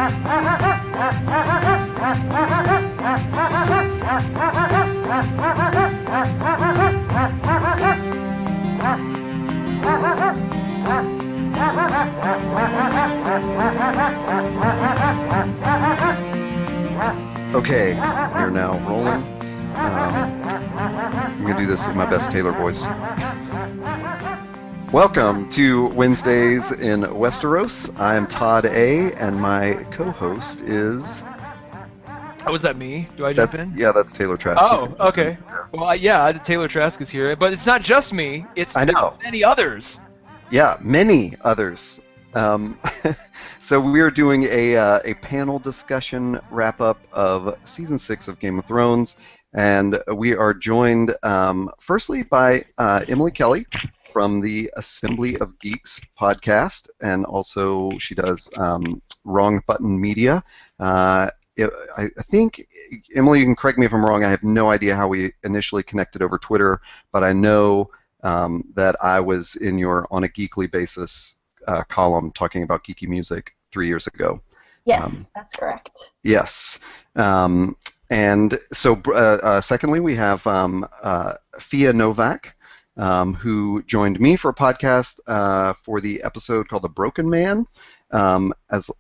Okay, we're now rolling. I'm going to do this in my best Taylor voice. Welcome to Wednesdays in Westeros. I am Todd A., and my co-host is... Oh, is that me? Do I jump in? Yeah, that's Taylor Trask. Oh, okay. Well, yeah, Taylor Trask is here, but it's not just me. It's many others. Yeah, many others. So we are doing a panel discussion wrap-up of Season 6 of Game of Thrones, and we are joined firstly by Emily Kelly from the Assembly of Geeks podcast, and also she does Wrong Button Media. I think, Emily, you can correct me if I'm wrong, I have no idea how we initially connected over Twitter, but I know that I was in your On a Geekly Basis column talking about geeky music 3 years ago. Yes, that's correct. Yes. And so, secondly, we have Fia Novak, who joined me for a podcast for the episode called The Broken Man, as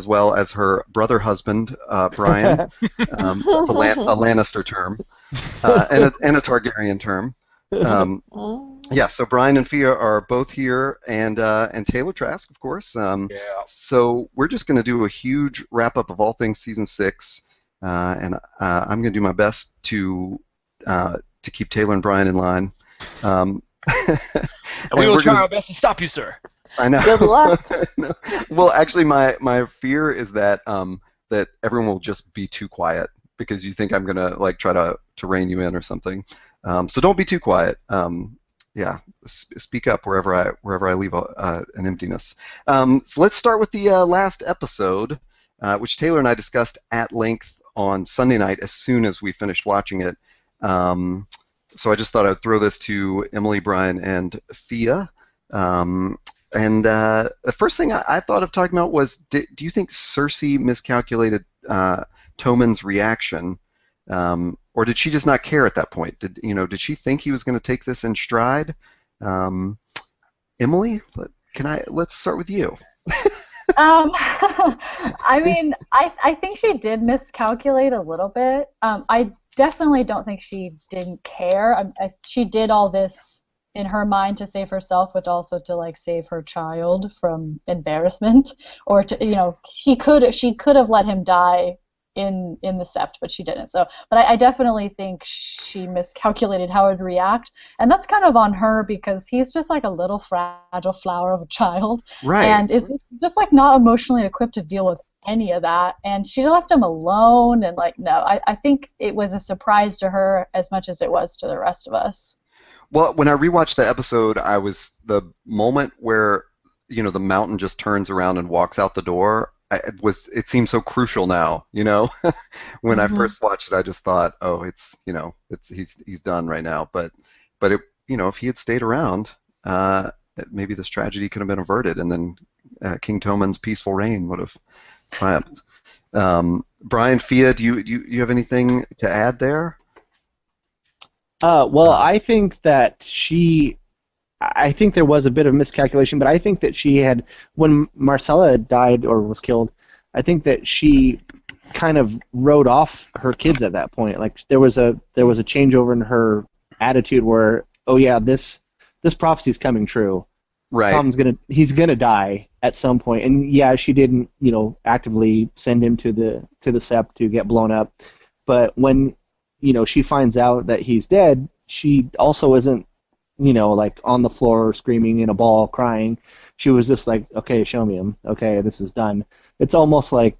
well as her brother husband, Brian. That's a Lannister term, and a Targaryen term. Yeah, so Brian and Fia are both here, and Taylor Trask, of course. So we're just going to do a huge wrap-up of all things Season 6, and I'm going to do my best to keep Taylor and Brian in line. And we will try our best to stop you, sir. I know. Good luck. No. Well, actually, my fear is that that everyone will just be too quiet because you think I'm going to try to rein you in or something. So don't be too quiet. Yeah, speak up wherever I leave an emptiness. So let's start with the last episode, which Taylor and I discussed at length on Sunday night as soon as we finished watching it. So I just thought I'd throw this to Emily, Brian, and Fia. And the first thing I thought of talking about was, do you think Cersei miscalculated Tommen's reaction? Or did she just not care at that point? Did she think he was going to take this in stride? Emily, let's start with you. I mean, I think she did miscalculate a little bit. I definitely don't think she didn't care. She did all this in her mind to save herself, but also to save her child from embarrassment, or to she could have let him die in the Sept, but she didn't. So, but I definitely think she miscalculated how he'd react, and that's kind of on her because he's just a little fragile flower of a child, right? And is just not emotionally equipped to deal with any of that. And she left him alone, and no, I think it was a surprise to her as much as it was to the rest of us. Well, when I rewatched the episode, the moment where the mountain just turns around and walks out the door. It seems so crucial now, When I first watched it, I just thought, oh, he's done right now. But if he had stayed around, maybe this tragedy could have been averted, and then King Tommen's peaceful reign would have triumphed. Brian, Fia, do you have anything to add there? Well, I think that I think there was a bit of miscalculation, but I think that she had, when Marcella died or was killed, I think that she kind of wrote off her kids at that point. There was a changeover in her attitude where, oh yeah, this prophecy's coming true. Right. Tom's he's gonna die at some point, and yeah, she didn't actively send him to the Sept to get blown up, but when she finds out that he's dead, she also isn't on the floor screaming in a ball crying. She was just okay, show me him. Okay, this is done. It's almost like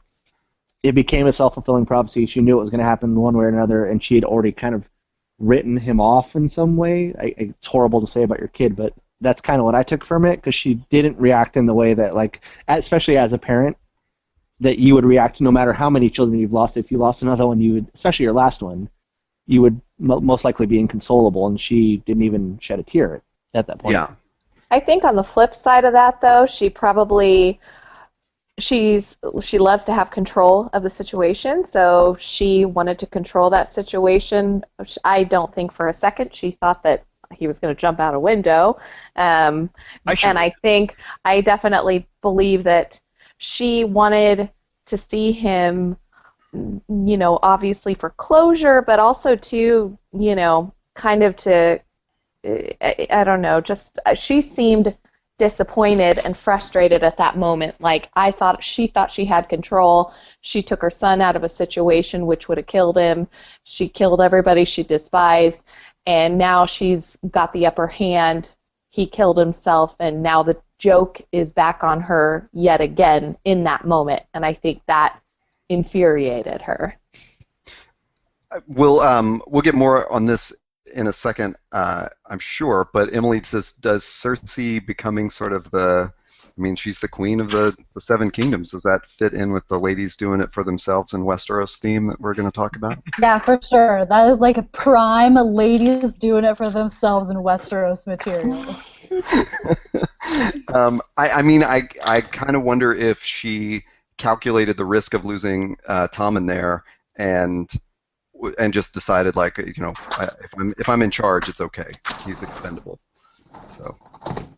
it became a self-fulfilling prophecy. She knew it was going to happen one way or another, and she had already kind of written him off in some way. It's horrible to say about your kid, but that's kind of what I took from it, because she didn't react in the way that, especially as a parent, that you would react no matter how many children you've lost. If you lost another one, you would, especially your last one, you would most likely be inconsolable, and she didn't even shed a tear at that point. Yeah. I think on the flip side of that, though, she probably she loves to have control of the situation, so she wanted to control that situation. I don't think for a second she thought that he was going to jump out a window. And I definitely believe that she wanted to see him, obviously for closure, but also to, kind of to, I don't know, just she seemed disappointed and frustrated at that moment. Like, she thought she had control. She took her son out of a situation which would have killed him. She killed everybody she despised, and now she's got the upper hand. He killed himself, and now the joke is back on her yet again in that moment, and I think that infuriated her. We'll get more on this in a second, I'm sure, but Emily says, does Cersei becoming sort of she's the queen of the Seven Kingdoms. Does that fit in with the ladies doing it for themselves in Westeros theme that we're going to talk about? Yeah, for sure. That is like a prime ladies doing it for themselves in Westeros material. I kind of wonder if she calculated the risk of losing Tommen there and just decided, like, if I'm in charge, it's okay. He's expendable. So.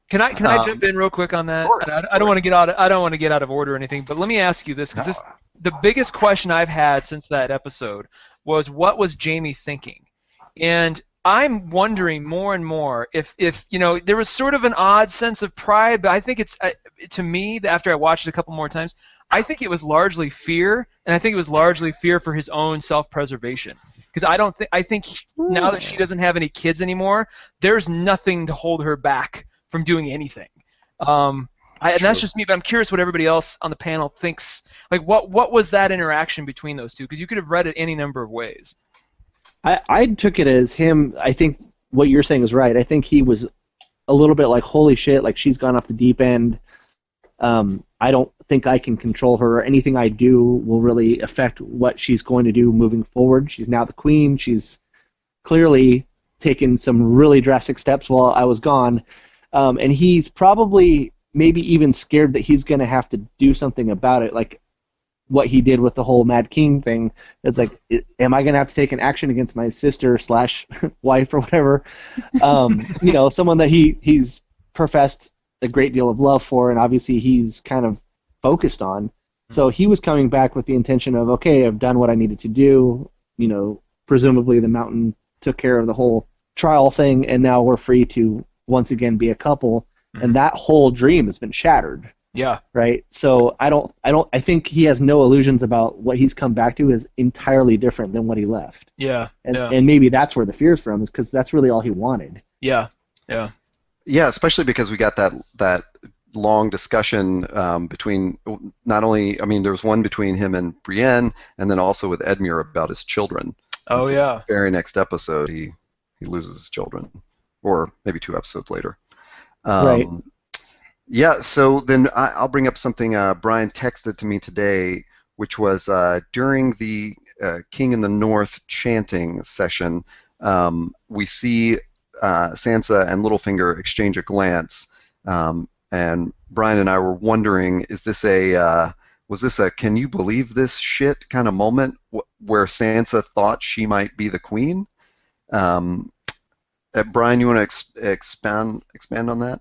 Can I jump in real quick on that? Of course, I don't want to get out of order or anything, but let me ask you this, because the biggest question I've had since that episode was, what was Jaime thinking? And I'm wondering more and more if there was sort of an odd sense of pride, but I think it's to me, after I watched it a couple more times, I think it was largely fear, and I think it was largely fear for his own self-preservation. Because I think now that she doesn't have any kids anymore, there's nothing to hold her back from doing anything. And that's just me, but I'm curious what everybody else on the panel thinks. Like, what was that interaction between those two? Because you could have read it any number of ways. I took it as him. I think what you're saying is right. I think he was a little bit like, holy shit, like, she's gone off the deep end. I don't think I can control her. Anything I do will really affect what she's going to do moving forward. She's now the queen. She's clearly taken some really drastic steps while I was gone. And he's probably maybe even scared that he's going to have to do something about it, like what he did with the whole Mad King thing. It's like, am I going to have to take an action against my sister / wife or whatever? Someone that he's professed a great deal of love for, and obviously he's kind of focused on. So he was coming back with the intention of, okay, I've done what I needed to do. Presumably the Mountain took care of the whole trial thing, and now we're free to once again be a couple. And that whole dream has been shattered. Yeah. Right. So I think he has no illusions about what he's come back to is entirely different than what he left. Yeah. And maybe that's where the fear's from, is because that's really all he wanted. Yeah. Yeah, especially because we got that long discussion between, not only, there was one between him and Brienne, and then also with Edmure about his children. Oh, yeah. The very next episode, he loses his children, or maybe 2 episodes later. Right. Yeah, so then I'll bring up something Brian texted to me today, which was during the King in the North chanting session, we see Sansa and Littlefinger exchange a glance, and Brian and I were wondering, was this a can you believe this shit kind of moment where Sansa thought she might be the queen? Brian, you want to expand on that?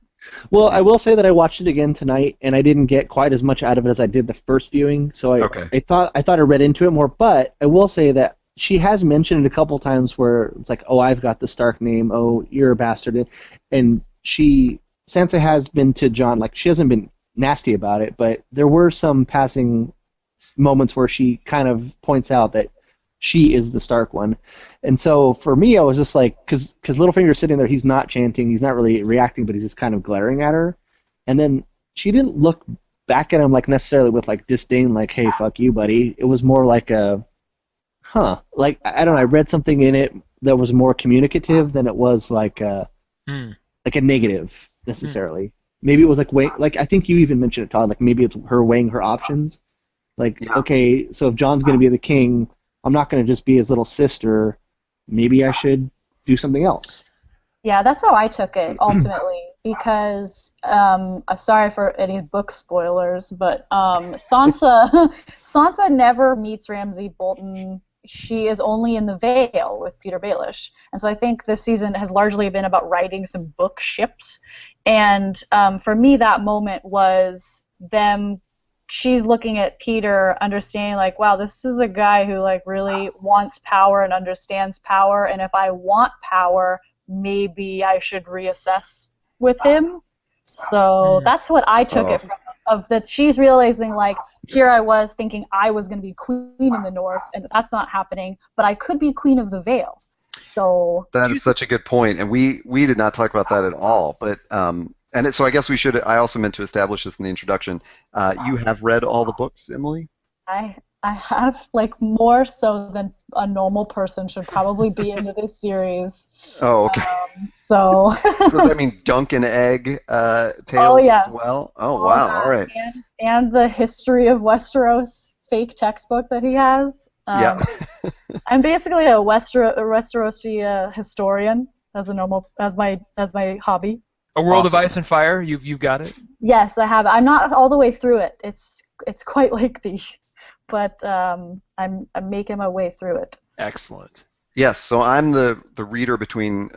Well, I will say that I watched it again tonight, and I didn't get quite as much out of it as I did the first viewing. So I thought I read into it more, but I will say that she has mentioned it a couple times where it's like, oh, I've got the Stark name, oh, you're a bastard, and Sansa has been to Jon, like, she hasn't been nasty about it, but there were some passing moments where she kind of points out that she is the Stark one. And so for me, I was just like, because Littlefinger's sitting there, he's not chanting, he's not really reacting, but he's just kind of glaring at her. And then she didn't look back at him like necessarily with like disdain, like, hey, fuck you, buddy. It was more like like, I don't know, I read something in it that was more communicative than it was like a negative necessarily. Maybe it was like I think you even mentioned it, Todd, like maybe it's her weighing her options. Like, okay, so if Jon's going to be the king, I'm not going to just be his little sister. Maybe I should do something else. Yeah, that's how I took it, ultimately. because sorry for any book spoilers, but Sansa Sansa never meets Ramsay Bolton. She is only in the Vale with Peter Baelish, and so I think this season has largely been about writing some book ships. And for me, that moment was them. She's looking at Peter, understanding like, wow, this is a guy who like really wants power and understands power, and if I want power, maybe I should reassess with him. So that's what I took it from, of that she's realizing like, here I was thinking I was going to be queen in the North, and that's not happening, but I could be queen of the Vale. So that is such a good point, and we did not talk about that at all. But so I guess we should. I also meant to establish this in the introduction. You have read all the books, Emily? I have, like, more so than a normal person should probably be into this series. Oh, okay. So does that mean Dunk and Egg tales as well? Oh, wow. All right. And the History of Westeros fake textbook that he has. Yeah. I'm basically a Westerosi historian as my hobby. A World of Ice and Fire. You've got it. Yes, I have. I'm not all the way through it. It's quite lengthy, but I'm making my way through it. Excellent. Yes. So I'm the reader between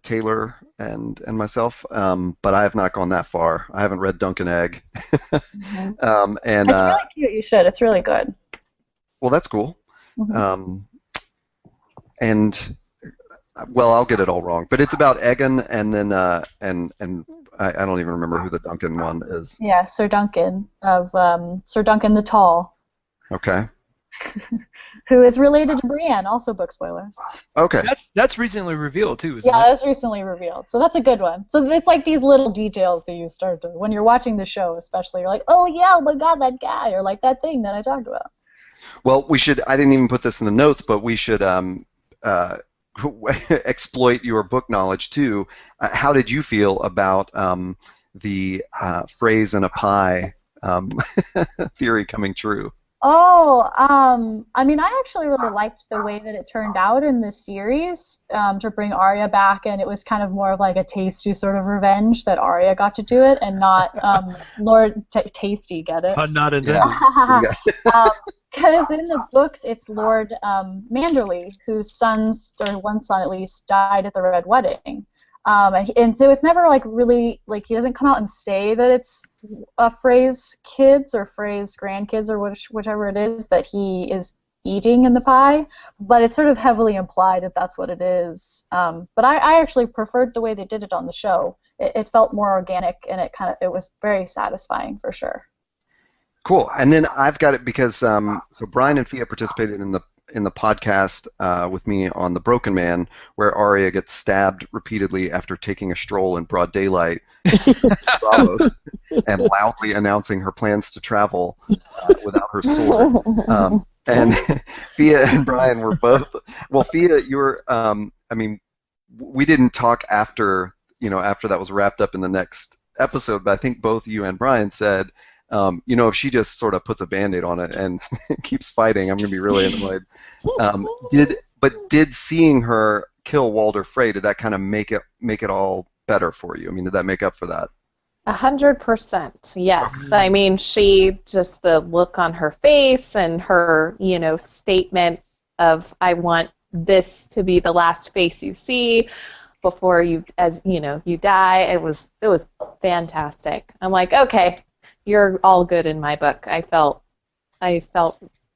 Taylor and myself, but I have not gone that far. I haven't read Dunk and Egg. Mm-hmm. And it's really cute. You should. It's really good. Well, that's cool. Mm-hmm. Well, I'll get it all wrong, but it's about Egon, and then and I don't even remember who the Duncan one is. Yeah, Sir Duncan of Sir Duncan the Tall. Okay. Who is related to Brienne? Also, book spoilers. Okay. That's recently revealed too, isn't it? Yeah, that's recently revealed. So that's a good one. So it's like these little details that you start to, when you're watching the show, especially, you're like, oh yeah, oh my god, that guy, or like that thing that I talked about. Well, we should. I didn't even put this in the notes, but we should exploit your book knowledge too. How did you feel about the phrase in a pie theory coming true? Oh, I mean, I actually really liked the way that it turned out in this series to bring Arya back, and it was kind of more of like a tasty sort of revenge that Arya got to do it, and not Lord Tasty, get it? Not intended. Because in the books, it's Lord Manderley, whose sons, or one son at least, died at the Red Wedding. And so it's never like really, like, he doesn't come out and say that it's a Frey's kids or Frey's grandkids or whichever it is that he is eating in the pie, but it's sort of heavily implied that that's what it is. But I actually preferred the way they did it on the show. It felt more organic, and it was very satisfying for sure. Cool. And then I've got it because so Brian and Fia participated in the podcast with me on The Broken Man, where Arya gets stabbed repeatedly after taking a stroll in broad daylight and loudly announcing her plans to travel without her sword. And Fia and Brian were both. Well, Fia, I mean, we didn't talk after that was wrapped up in the next episode, but I think both you and Brian said, if she just sort of puts a Band-Aid on it and keeps fighting, I'm going to be really annoyed. Did seeing her kill Walder Frey, did that kind of make it all better for you? I mean, did that make up for that? 100%, yes. I mean, just the look on her face and her, statement of, I want this to be the last face you see before you die. It was fantastic. I'm like, okay, you're all good in my book. I felt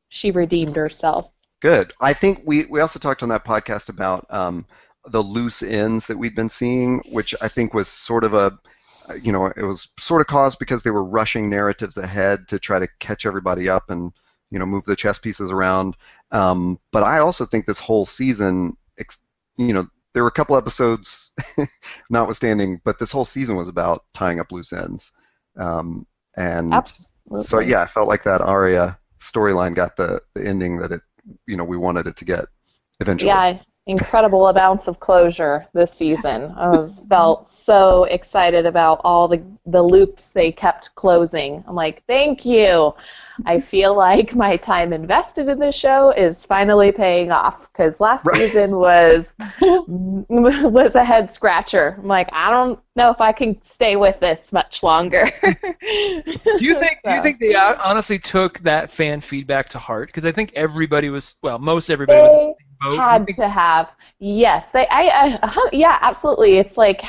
she redeemed herself. Good. I think we also talked on that podcast about the loose ends that we'd been seeing, which I think was sort of it was sort of caused because they were rushing narratives ahead to try to catch everybody up and move the chess pieces around. But I also think this whole season, there were a couple episodes, notwithstanding, but this whole season was about tying up loose ends. And Absolutely. So yeah, I felt like that Arya storyline got the ending that we wanted it to get eventually. Yeah, incredible amounts of closure this season. Felt so excited about all the loops they kept closing. I'm like, thank you. I feel like my time invested in this show is finally paying off, because last season was a head scratcher. I'm like, I don't know if I can stay with this much longer. Do you think they honestly took that fan feedback to heart? Because I think everybody was, well, most everybody was in the same boat. Had to have, yes. Yeah, absolutely. It's like,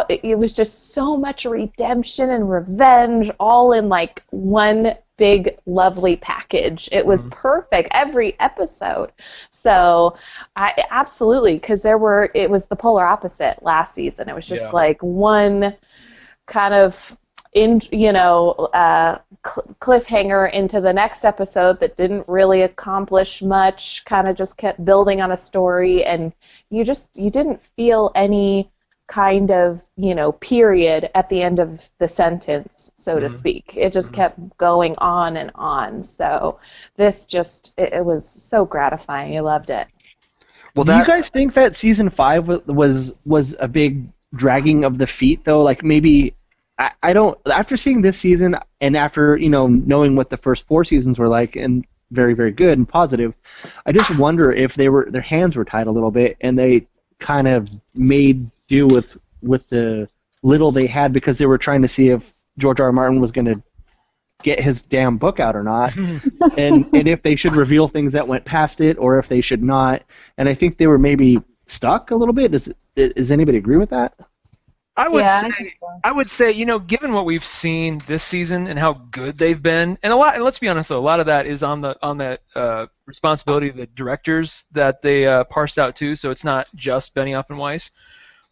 it was just so much redemption and revenge all in like one big lovely package. It was perfect every episode. So absolutely, because it was the polar opposite last season. It was just like one kind of cliffhanger into the next episode that didn't really accomplish much, kind of just kept building on a story, and you didn't feel any kind of, period at the end of the sentence, so to speak. It just kept going on and on. So this it was so gratifying. I loved it. Well, do you guys think that season 5 was a big dragging of the feet, though? Like, maybe I don't. After seeing this season and after knowing what the first 4 seasons were like, and very, very good and positive, I just wonder if their hands were tied a little bit and they kind of made do with the little they had, because they were trying to see if George R. R. Martin was going to get his damn book out or not, and if they should reveal things that went past it or if they should not. And I think they were maybe stuck a little bit. Does anybody agree with that? I would say, given what we've seen this season and how good they've been, and let's be honest though, a lot of that is on the responsibility of the directors that they parsed out too. So it's not just Benioff and Weiss.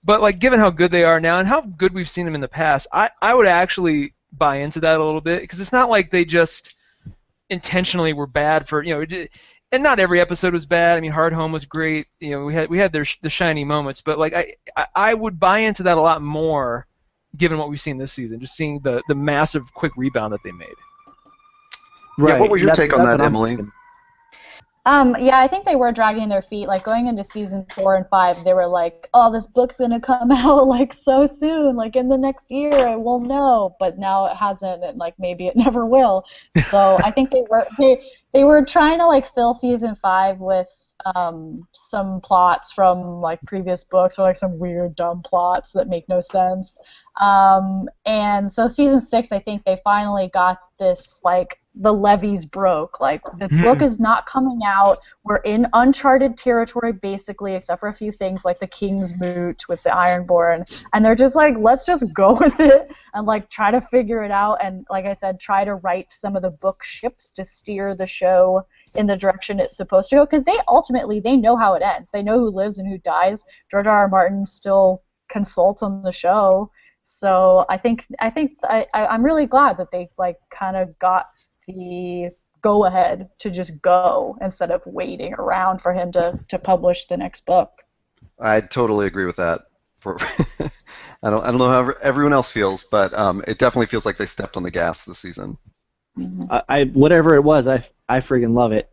But like, given how good they are now and how good we've seen them in the past, I would actually buy into that a little bit, because it's not like they just intentionally were bad for and not every episode was bad. I mean, Hard Home was great. We had the shiny moments, but like I would buy into that a lot more, given what we've seen this season. Just seeing the massive quick rebound that they made. Right. Yeah, what was your take on that, Emily? Yeah, I think they were dragging their feet. Like, going into season 4 and 5, they were like, "Oh, this book's gonna come out like so soon, like in the next year, I will know." But now it hasn't, and like maybe it never will. So I think they were trying to like fill season 5 with some plots from like previous books, or like some weird dumb plots that make no sense. And so season 6, I think they finally got this, like, the levees broke. Like, the book is not coming out. We're in uncharted territory, basically, except for a few things like the King's Moot with the Ironborn. And they're just like, let's just go with it and, like, try to figure it out. And, like I said, try to write some of the book ships to steer the show in the direction it's supposed to go. Because they know how it ends. They know who lives and who dies. George R. R. Martin still consults on the show. So I think I'm really glad that they like kind of got the go ahead to just go instead of waiting around for him to publish the next book. I totally agree with that. I don't know how everyone else feels, but it definitely feels like they stepped on the gas this season. Mm-hmm. Whatever it was, I friggin' love it.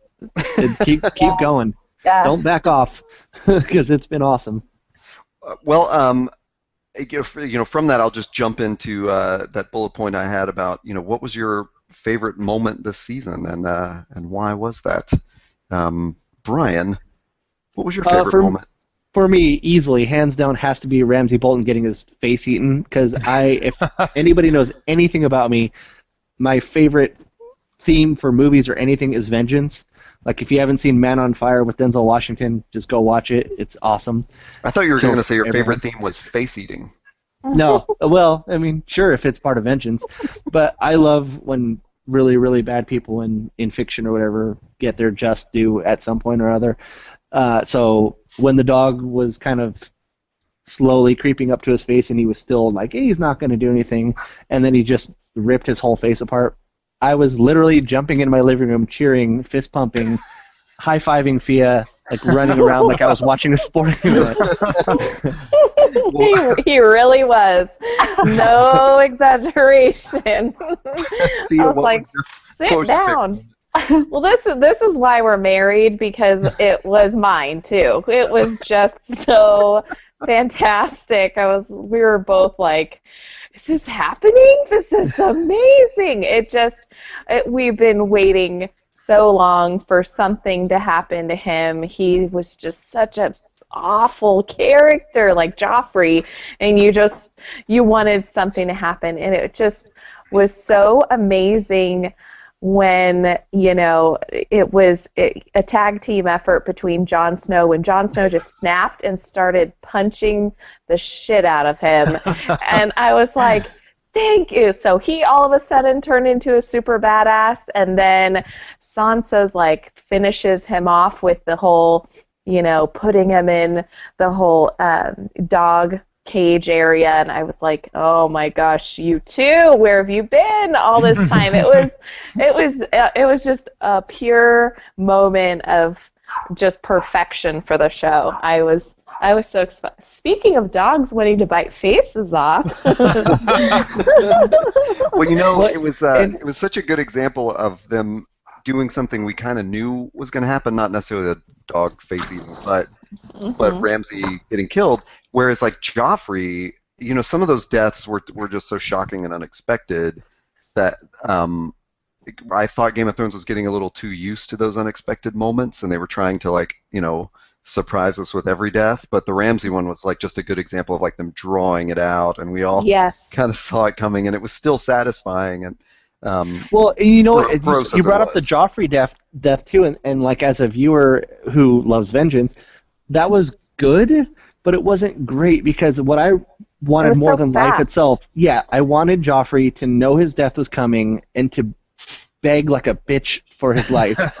Keep going. Yeah. Don't back off, because it's been awesome. From that, I'll just jump into that bullet point I had about, what was your favorite moment this season, and why was that? Brian, what was your favorite moment? For me, easily, hands down, has to be Ramsay Bolton getting his face eaten, because if anybody knows anything about me, my favorite theme for movies or anything is vengeance. Like, if you haven't seen Man on Fire with Denzel Washington, just go watch it. It's awesome. I thought you were going to say your favorite theme was face eating. No. Well, I mean, sure, if it's part of vengeance. But I love when really, really bad people in fiction or whatever get their just due at some point or other. So when the dog was kind of slowly creeping up to his face and he was still like, hey, he's not going to do anything, and then he just ripped his whole face apart, I was literally jumping in my living room, cheering, fist pumping, high-fiving Fia, like running around like I was watching a sporting event. He really was. No exaggeration. I was like, sit down. Well, this is why we're married, because it was mine too. It was just so fantastic. We were both like, is this happening? This is amazing. We've been waiting so long for something to happen to him. He was just such a awful character, like Joffrey, and you wanted something to happen, and it just was so amazing when, it was a tag team effort between Jon Snow, when Jon Snow just snapped and started punching the shit out of him. And I was like, thank you. So he all of a sudden turned into a super badass, and then Sansa's like finishes him off with the whole, putting him in the whole dog cage area, and I was like, oh my gosh, you too, where have you been all this time? It was just a pure moment of just perfection for the show. I was so excited. Speaking of dogs wanting to bite faces off. Well, it was such a good example of them doing something we kind of knew was going to happen, not necessarily the dog face eating, but Ramsay getting killed. Whereas like Joffrey, some of those deaths were just so shocking and unexpected that I thought Game of Thrones was getting a little too used to those unexpected moments, and they were trying to surprise us with every death. But the Ramsay one was like just a good example of like them drawing it out, and we all kind of saw it coming, and it was still satisfying. And well, you brought up the Joffrey death too, and like as a viewer who loves vengeance, that was good, but it wasn't great, because what I wanted more than life itself, I wanted Joffrey to know his death was coming and to beg like a bitch for his life. That's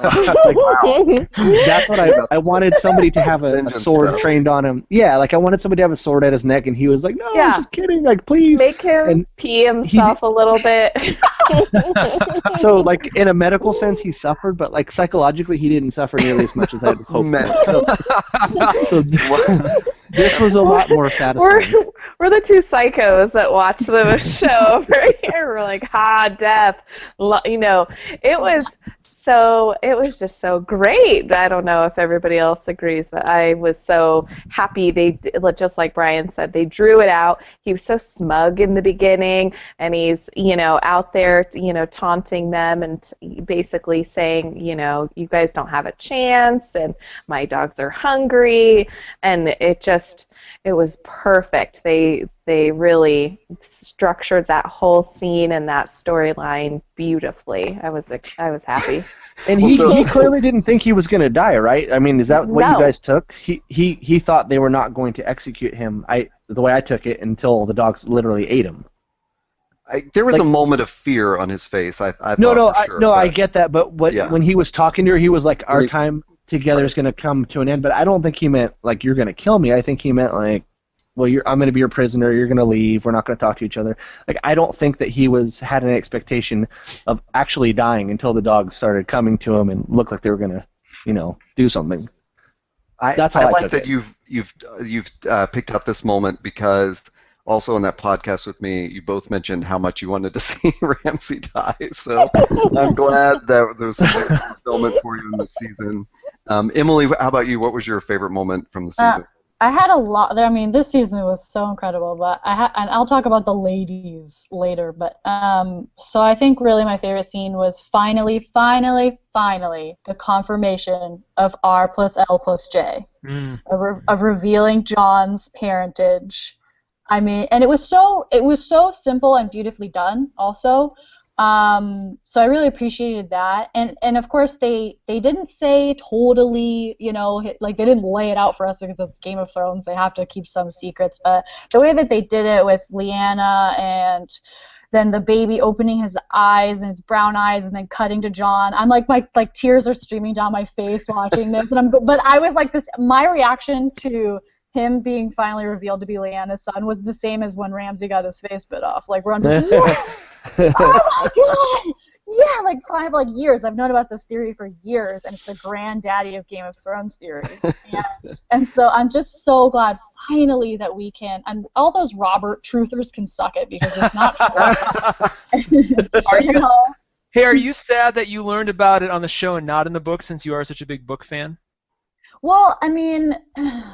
what I wanted. Somebody to have a sword trained on him. Yeah, like I wanted somebody to have a sword at his neck, and he was like, no, I'm just kidding, like please. Make him pee himself a little bit. So like in a medical sense he suffered, but like psychologically he didn't suffer nearly as much as I had hoped. So this was a lot more satisfying. We're the two psychos that watch the show over here. We're like, death. It was just so great. I don't know if everybody else agrees, but I was so happy. They, just like Brian said, they drew it out. He was so smug in the beginning, and he's, out there, taunting them and basically saying, you guys don't have a chance, and my dogs are hungry, and it was perfect. They really structured that whole scene and that storyline beautifully. I was happy. And he clearly didn't think he was going to die, right? I mean, is that what you guys took? He thought they were not going to execute him. The way I took it, until the dogs literally ate him. There was a moment of fear on his face. I get that, but when he was talking to her, he was like, our time together is going to come to an end. But I don't think he meant like you're going to kill me. I think he meant like, well, I'm going to be your prisoner. You're going to leave. We're not going to talk to each other. Like, I don't think that he had an expectation of actually dying until the dogs started coming to him and looked like they were going to, do something. That's how I like that you've picked out this moment, because also in that podcast with me, you both mentioned how much you wanted to see Ramsay die. So I'm glad that there was some fulfillment for you in this season. Emily, how about you? What was your favorite moment from the season? I had a lot there. I mean, this season was so incredible, but and I'll talk about the ladies later. But so I think really my favorite scene was finally the confirmation of R plus L plus J, of revealing Jon's parentage. I mean, and it was so simple and beautifully done also. So I really appreciated that, and of course they didn't say totally, like they didn't lay it out for us because it's Game of Thrones. They have to keep some secrets, but the way that they did it with Lyanna and then the baby opening his eyes and his brown eyes and then cutting to Jon, I'm like my tears are streaming down my face watching this, and but I was like this. My reaction to him being finally revealed to be Lyanna's son was the same as when Ramsay got his face bit off. Like, we're on oh my god! Yeah, like years. I've known about this theory for years, and it's the granddaddy of Game of Thrones theories. And so I'm just so glad finally that we can, and all those Robert truthers can suck it, because it's not true. Hey, are you sad that you learned about it on the show and not in the book since you are such a big book fan? Well, I mean,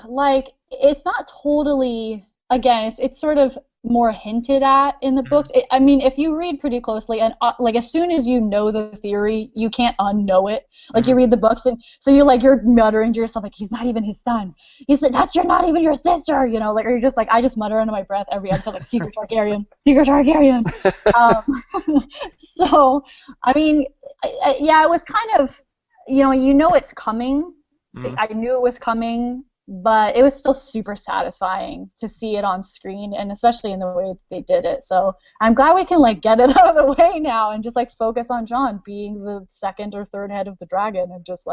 like, it's not totally, again, it's sort of more hinted at in the books. I mean, if you read pretty closely, and like, as soon as you know the theory, you can't unknow it. Like, you read the books, and so you're muttering to yourself, like, he's not even his son. You're not even your sister, like, or you're just like, I just mutter under my breath every episode, like, Secret Targaryen, Secret Targaryen. So, I mean, yeah, it was kind of, it's coming. I knew it was coming, but it was still super satisfying to see it on screen, and especially in the way they did it. So I'm glad we can get it out of the way now and just focus on Jon being the second or third head of the dragon and just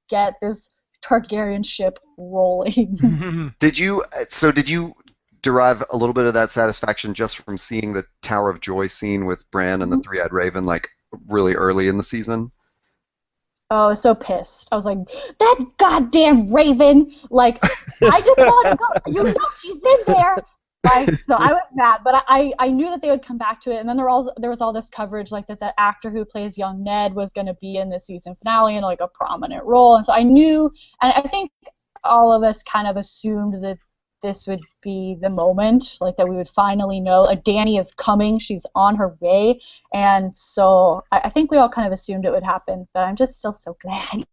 get this Targaryen ship rolling. Did you derive a little bit of that satisfaction just from seeing the Tower of Joy scene with Bran and the Three-Eyed Raven really early in the season? Oh, I was so pissed. I was like, that goddamn Raven! I just want to go. She's in there. So I was mad, but I knew that they would come back to it. And then there was all this coverage that the actor who plays young Ned was going to be in the season finale in a prominent role. And so I knew, and I think all of us kind of assumed that this would be the moment, that we would finally know Dany is coming, she's on her way, and so I think we all kind of assumed it would happen, but I'm just still so glad.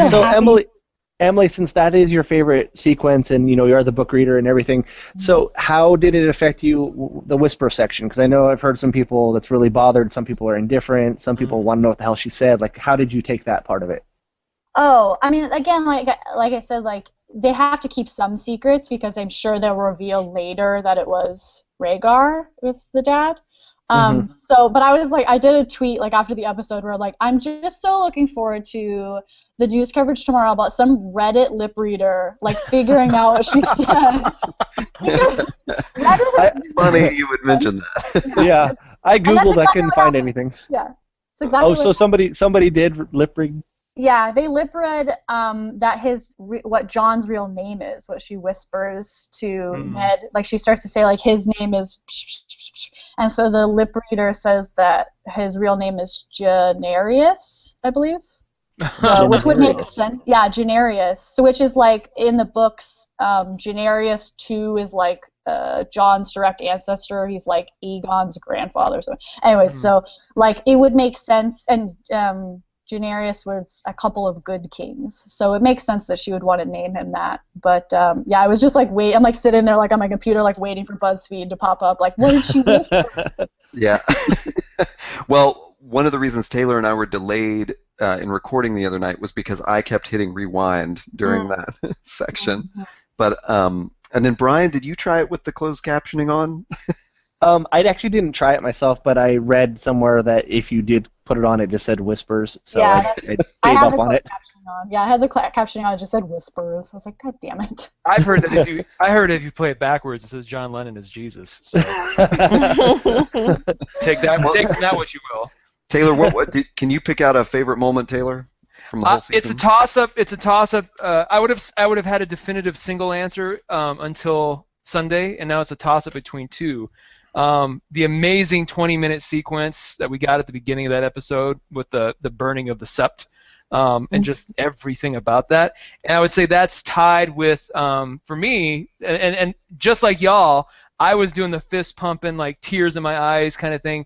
So happy. Emily, since that is your favorite sequence, and you're the book reader and everything, so how did it affect you, the whisper section? Because I know I've heard some people that's really bothered, some people are indifferent, some people want to know what the hell she said. How did you take that part of it? Oh, I mean, again, like I said, they have to keep some secrets because I'm sure they'll reveal later that it was Rhaegar was the dad. So, but I was I did a tweet after the episode where I'm just so looking forward to the news coverage tomorrow about some Reddit lip reader figuring out what she said. That's funny you would mention that. Yeah, I googled, I couldn't find anything. Yeah, it's exactly. Oh, so somebody did lip read. Yeah, they lip read that what Jon's real name is, what she whispers to Ned. She starts to say his name is, and so the lip reader says that his real name is Jaehaerys, I believe. So which would make sense. Yeah, Jaehaerys. So which is in the books, Jaehaerys 2 is Jon's direct ancestor. He's Aegon's grandfather. So anyways, so it would make sense, and Jaehaerys was a couple of good kings, so it makes sense that she would want to name him that. But yeah, I was just wait. I'm sitting there on my computer waiting for BuzzFeed to pop up. What did she whisper? Yeah. Well, one of the reasons Taylor and I were delayed in recording the other night was because I kept hitting rewind during that section. But and then Brian, did you try it with the closed captioning on? I actually didn't try it myself, but I read somewhere that if you did put it on, it just said whispers. So yeah, I gave up on it. Yeah, I had the captioning on. It just said whispers. I was like, God damn it. I've heard that if you play it backwards, it says John Lennon is Jesus. So take that what you will. Taylor, can you pick out a favorite moment, Taylor, from the whole season? It's a toss-up. It's a toss-up. I would have had a definitive single answer until Sunday, and now it's a toss-up between two. The amazing 20-minute sequence that we got at the beginning of that episode with the burning of the sept, and just everything about that. And I would say that's tied with, for me, and just like y'all, I was doing the fist pumping, tears in my eyes kind of thing,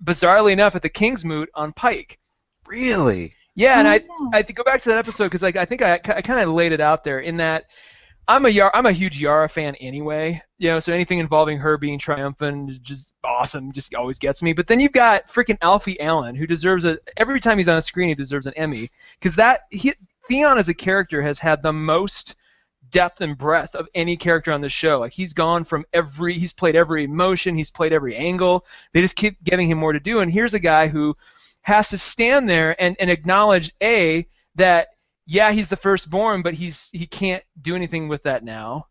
bizarrely enough at the King's Moot on Pike. Really? Yeah, and I go back to that episode because I think I kind of laid it out there in that I'm a huge Yara fan anyway, so anything involving her being triumphant is just awesome, just always gets me. But then you've got freaking Alfie Allen, who deserves every time he's on a screen he deserves an Emmy, because Theon as a character has had the most depth and breadth of any character on the show. He's gone from he's played every emotion, he's played every angle. They just keep giving him more to do, and here's a guy who has to stand there and acknowledge that yeah, he's the firstborn, but he can't do anything with that now.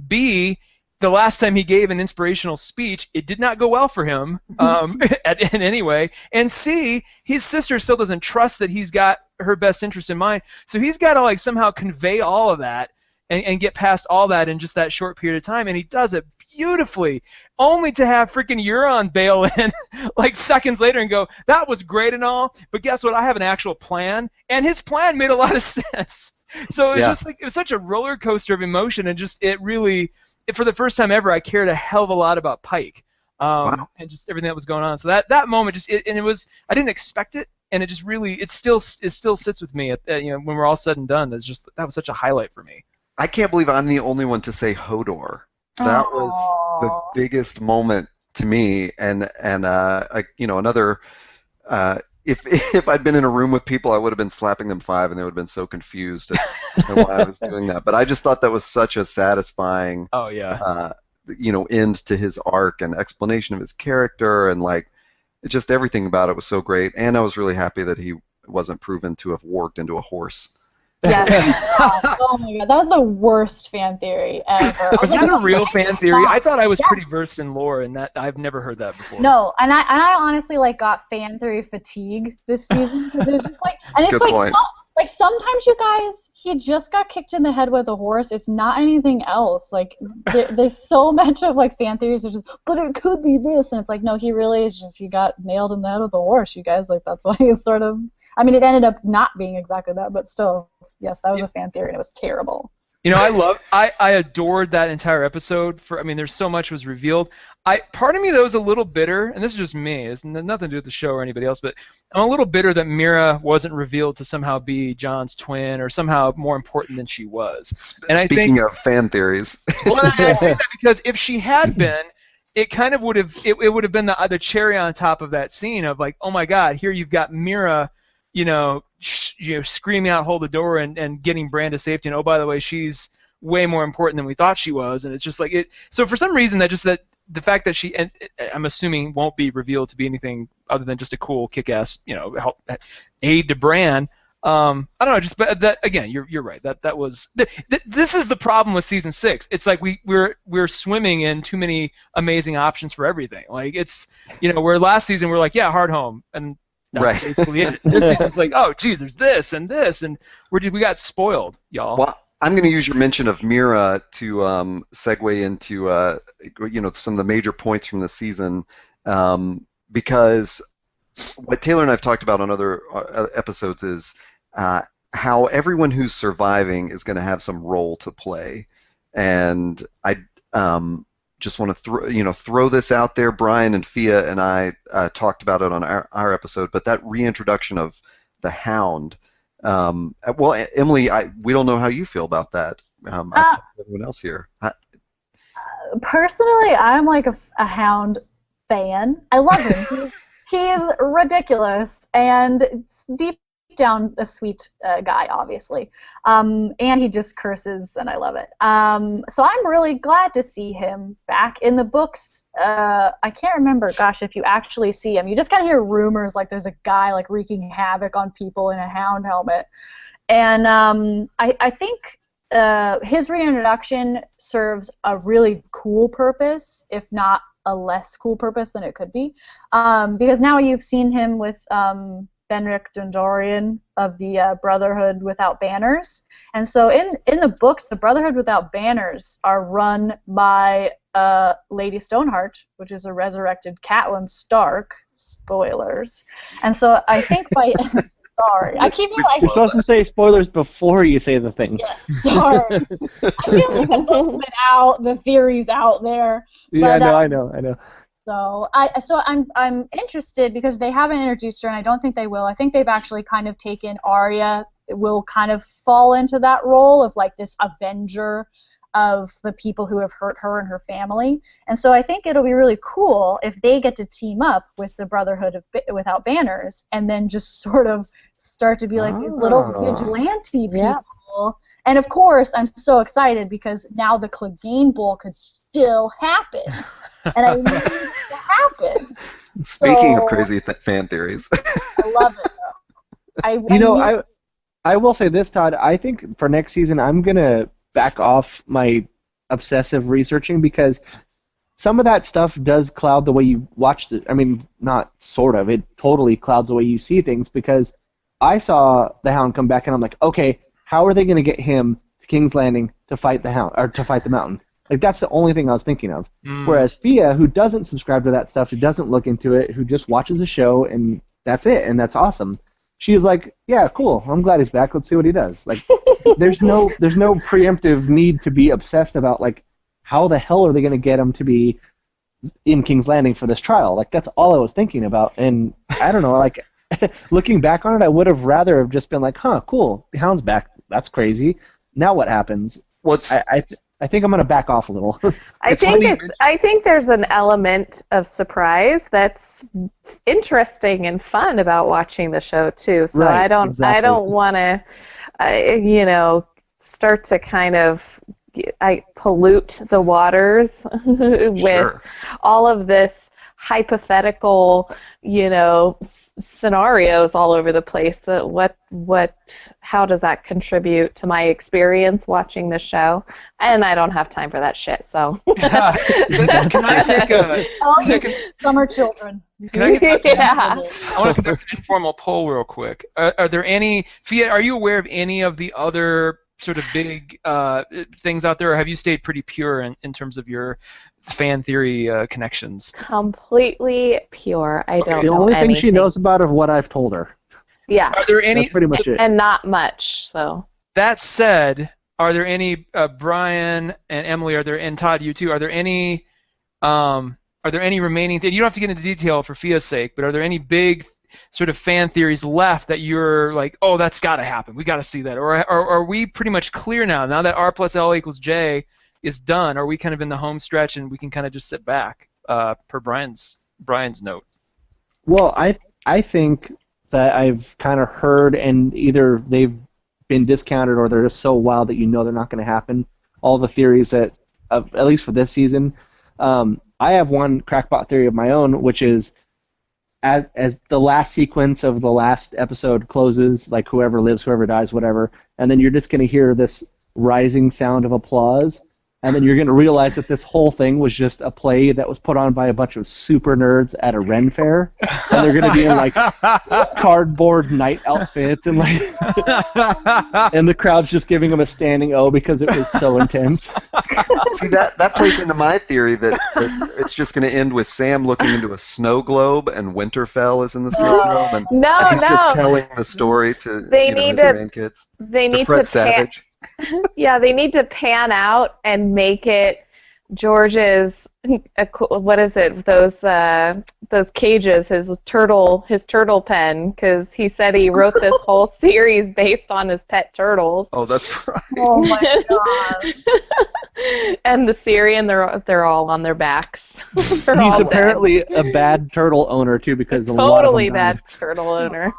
B, the last time he gave an inspirational speech, it did not go well for him in any way. And C, his sister still doesn't trust that he's got her best interest in mind. So he's got to somehow convey all of that and get past all that in just that short period of time. And he does it beautifully, only to have freaking Euron bail in like seconds later and go, that was great and all, but guess what? I have an actual plan, and his plan made a lot of sense. So it was just like, it was such a roller coaster of emotion, and just for the first time ever, I cared a hell of a lot about Pike, and just everything that was going on. So that moment I didn't expect it, and it just really, it still sits with me when we're all said and done. That was such a highlight for me. I can't believe I'm the only one to say Hodor. That was the biggest moment to me, and another. If I'd been in a room with people, I would have been slapping them 5, and they would have been so confused at why I was doing that. But I just thought that was such a satisfying, end to his arc and explanation of his character, and like, just everything about it was so great. And I was really happy that he wasn't proven to have warped into a horse. Yeah. Oh my god, that was the worst fan theory ever. Was that a real fan theory? I thought I was pretty versed in lore, and that I've never heard that before. No, and I honestly got fan theory fatigue this season, because it's just like, and it's Good point. Sometimes you guys, he just got kicked in the head with a horse. It's not anything else. Like there's so much of like fan theories are just, but it could be this, and it's like, no, he really is just, he got nailed in the head with a horse. You guys, like, that's why he's sort of. I mean, it ended up not being exactly that, but still, yes, that was a fan theory, and it was terrible. I adored that entire episode. There's so much was revealed. Part of me, though, is a little bitter, and this is just me. It's nothing to do with the show or anybody else, but I'm a little bitter that Mira wasn't revealed to somehow be Jon's twin, or somehow more important than she was. Speaking of fan theories. Well, I say that because if she had been, it kind of would have been the cherry on top of that scene of like, oh my God, here you've got Mira, screaming out, hold the door, and getting Bran to safety, and oh, by the way, she's way more important than we thought she was, and it's just like it. So for some reason, that the fact that she, and I'm assuming, won't be revealed to be anything other than just a cool, kick-ass, aid to Bran. I don't know, but that again, you're right. That was this is the problem with season 6. It's like we're swimming in too many amazing options for everything. Like it's where last season we're like, yeah, hard home, and that's basically it. This season's like, oh, geez, there's this, and we got spoiled, y'all. Well, I'm going to use your mention of Mira to segue into some of the major points from the season, because what Taylor and I have talked about on other episodes is how everyone who's surviving is going to have some role to play, and I just want to throw this out there. Brian and Fia and I talked about it on our episode, but that reintroduction of the Hound. Well, Emily, we don't know how you feel about that. I've talked to everyone else here. Personally, I'm like a Hound fan. I love him. He's ridiculous and deep down a sweet guy, obviously. And he just curses, and I love it. So I'm really glad to see him back in the books. I can't remember, gosh, if you actually see him. You just kind of hear rumors like there's a guy like wreaking havoc on people in a Hound helmet. And I think his reintroduction serves a really cool purpose, if not a less cool purpose than it could be, because now you've seen him with Benric Dondarrion of the Brotherhood Without Banners, and so in the books, the Brotherhood Without Banners are run by Lady Stoneheart, which is a resurrected Catelyn Stark. Spoilers, and so I think by sorry, I keep You're supposed to say spoilers before you say the thing. Yes, sorry. I feel like the book's been out, the theory's out there. Yeah, but, I know. So I'm interested because they haven't introduced her, and I don't think they will. I think they've actually kind of taken Arya will kind of fall into that role of like this avenger of the people who have hurt her and her family. And so I think it'll be really cool if they get to team up with the Brotherhood Without Banners and then just sort of start to be like these little vigilante people. Yeah. And of course, I'm so excited because now the Clegane Bowl could still happen. And I need it to happen. Speaking of crazy fan theories. I love it, though. I will say this, Todd. I think for next season, I'm going to back off my obsessive researching because some of that stuff does cloud the way you watch it. I mean, not sort of. It totally clouds the way you see things because I saw the Hound come back and I'm like, okay, how are they going to get him to King's Landing to fight the Hound or to fight the Mountain? Like that's the only thing I was thinking of. Mm. Whereas Fia, who doesn't subscribe to that stuff, who doesn't look into it, who just watches the show and that's it, and that's awesome. She was like, yeah, cool. I'm glad he's back. Let's see what he does. Like, there's no preemptive need to be obsessed about like how the hell are they going to get him to be in King's Landing for this trial. Like that's all I was thinking about. And I don't know, like looking back on it, I would have rather have just been like, huh, cool, the Hound's back. That's crazy. Now what happens? I think I'm going to back off a little. I think there's an element of surprise that's interesting and fun about watching the show too. So Right, I don't exactly. want to start to kind of pollute the waters with Sure. all of this hypothetical, scenarios all over the place. How does that contribute to my experience watching the show? And I don't have time for that shit. So Can I take a? All Can I you con- summer children. Can I get back to Yeah. I want to conduct an informal poll real quick. Are there any, Fia, are you aware of any of the other sort of big things out there, or have you stayed pretty pure in terms of your fan theory connections? completely pure. I don't The know only thing anything. she knows about is what I've told her. Yeah, Are there any, That's pretty much it. and not much. So that said, are there any, Brian and Emily, and Todd, you too, are there any remaining, you don't have to get into detail for Fia's sake, but are there any big sort of fan theories left that you're like, oh, that's got to happen, we got to see that, or are we pretty much clear now that R plus L equals J is done? Are we kind of in the home stretch and we can kind of just sit back, per Brian's note? Well, I think that I've kind of heard, and either they've been discounted or they're just so wild that they're not going to happen. All the theories that, at least for this season, I have one crackpot theory of my own, which is as the last sequence of the last episode closes, like whoever lives, whoever dies, whatever, and then you're just going to hear this rising sound of applause, and then you're going to realize that this whole thing was just a play that was put on by a bunch of super nerds at a Ren fair, and they're going to be in like cardboard night outfits and like, and the crowd's just giving them a standing O because it was so intense. See, that plays into my theory that it's just going to end with Sam looking into a snow globe and Winterfell is in the snow globe, and he's just telling the story to They his need to- grandkids. they To need Fred to Savage. they need to pan out and make it George's. What is it? Those cages, his turtle pen, because he said he wrote this whole series based on his pet turtles. Oh, that's right. Oh my god. And the Syrian, they're all on their backs. They're He's all dead. apparently a bad turtle owner too, because a lot of Totally them died. bad turtle owner.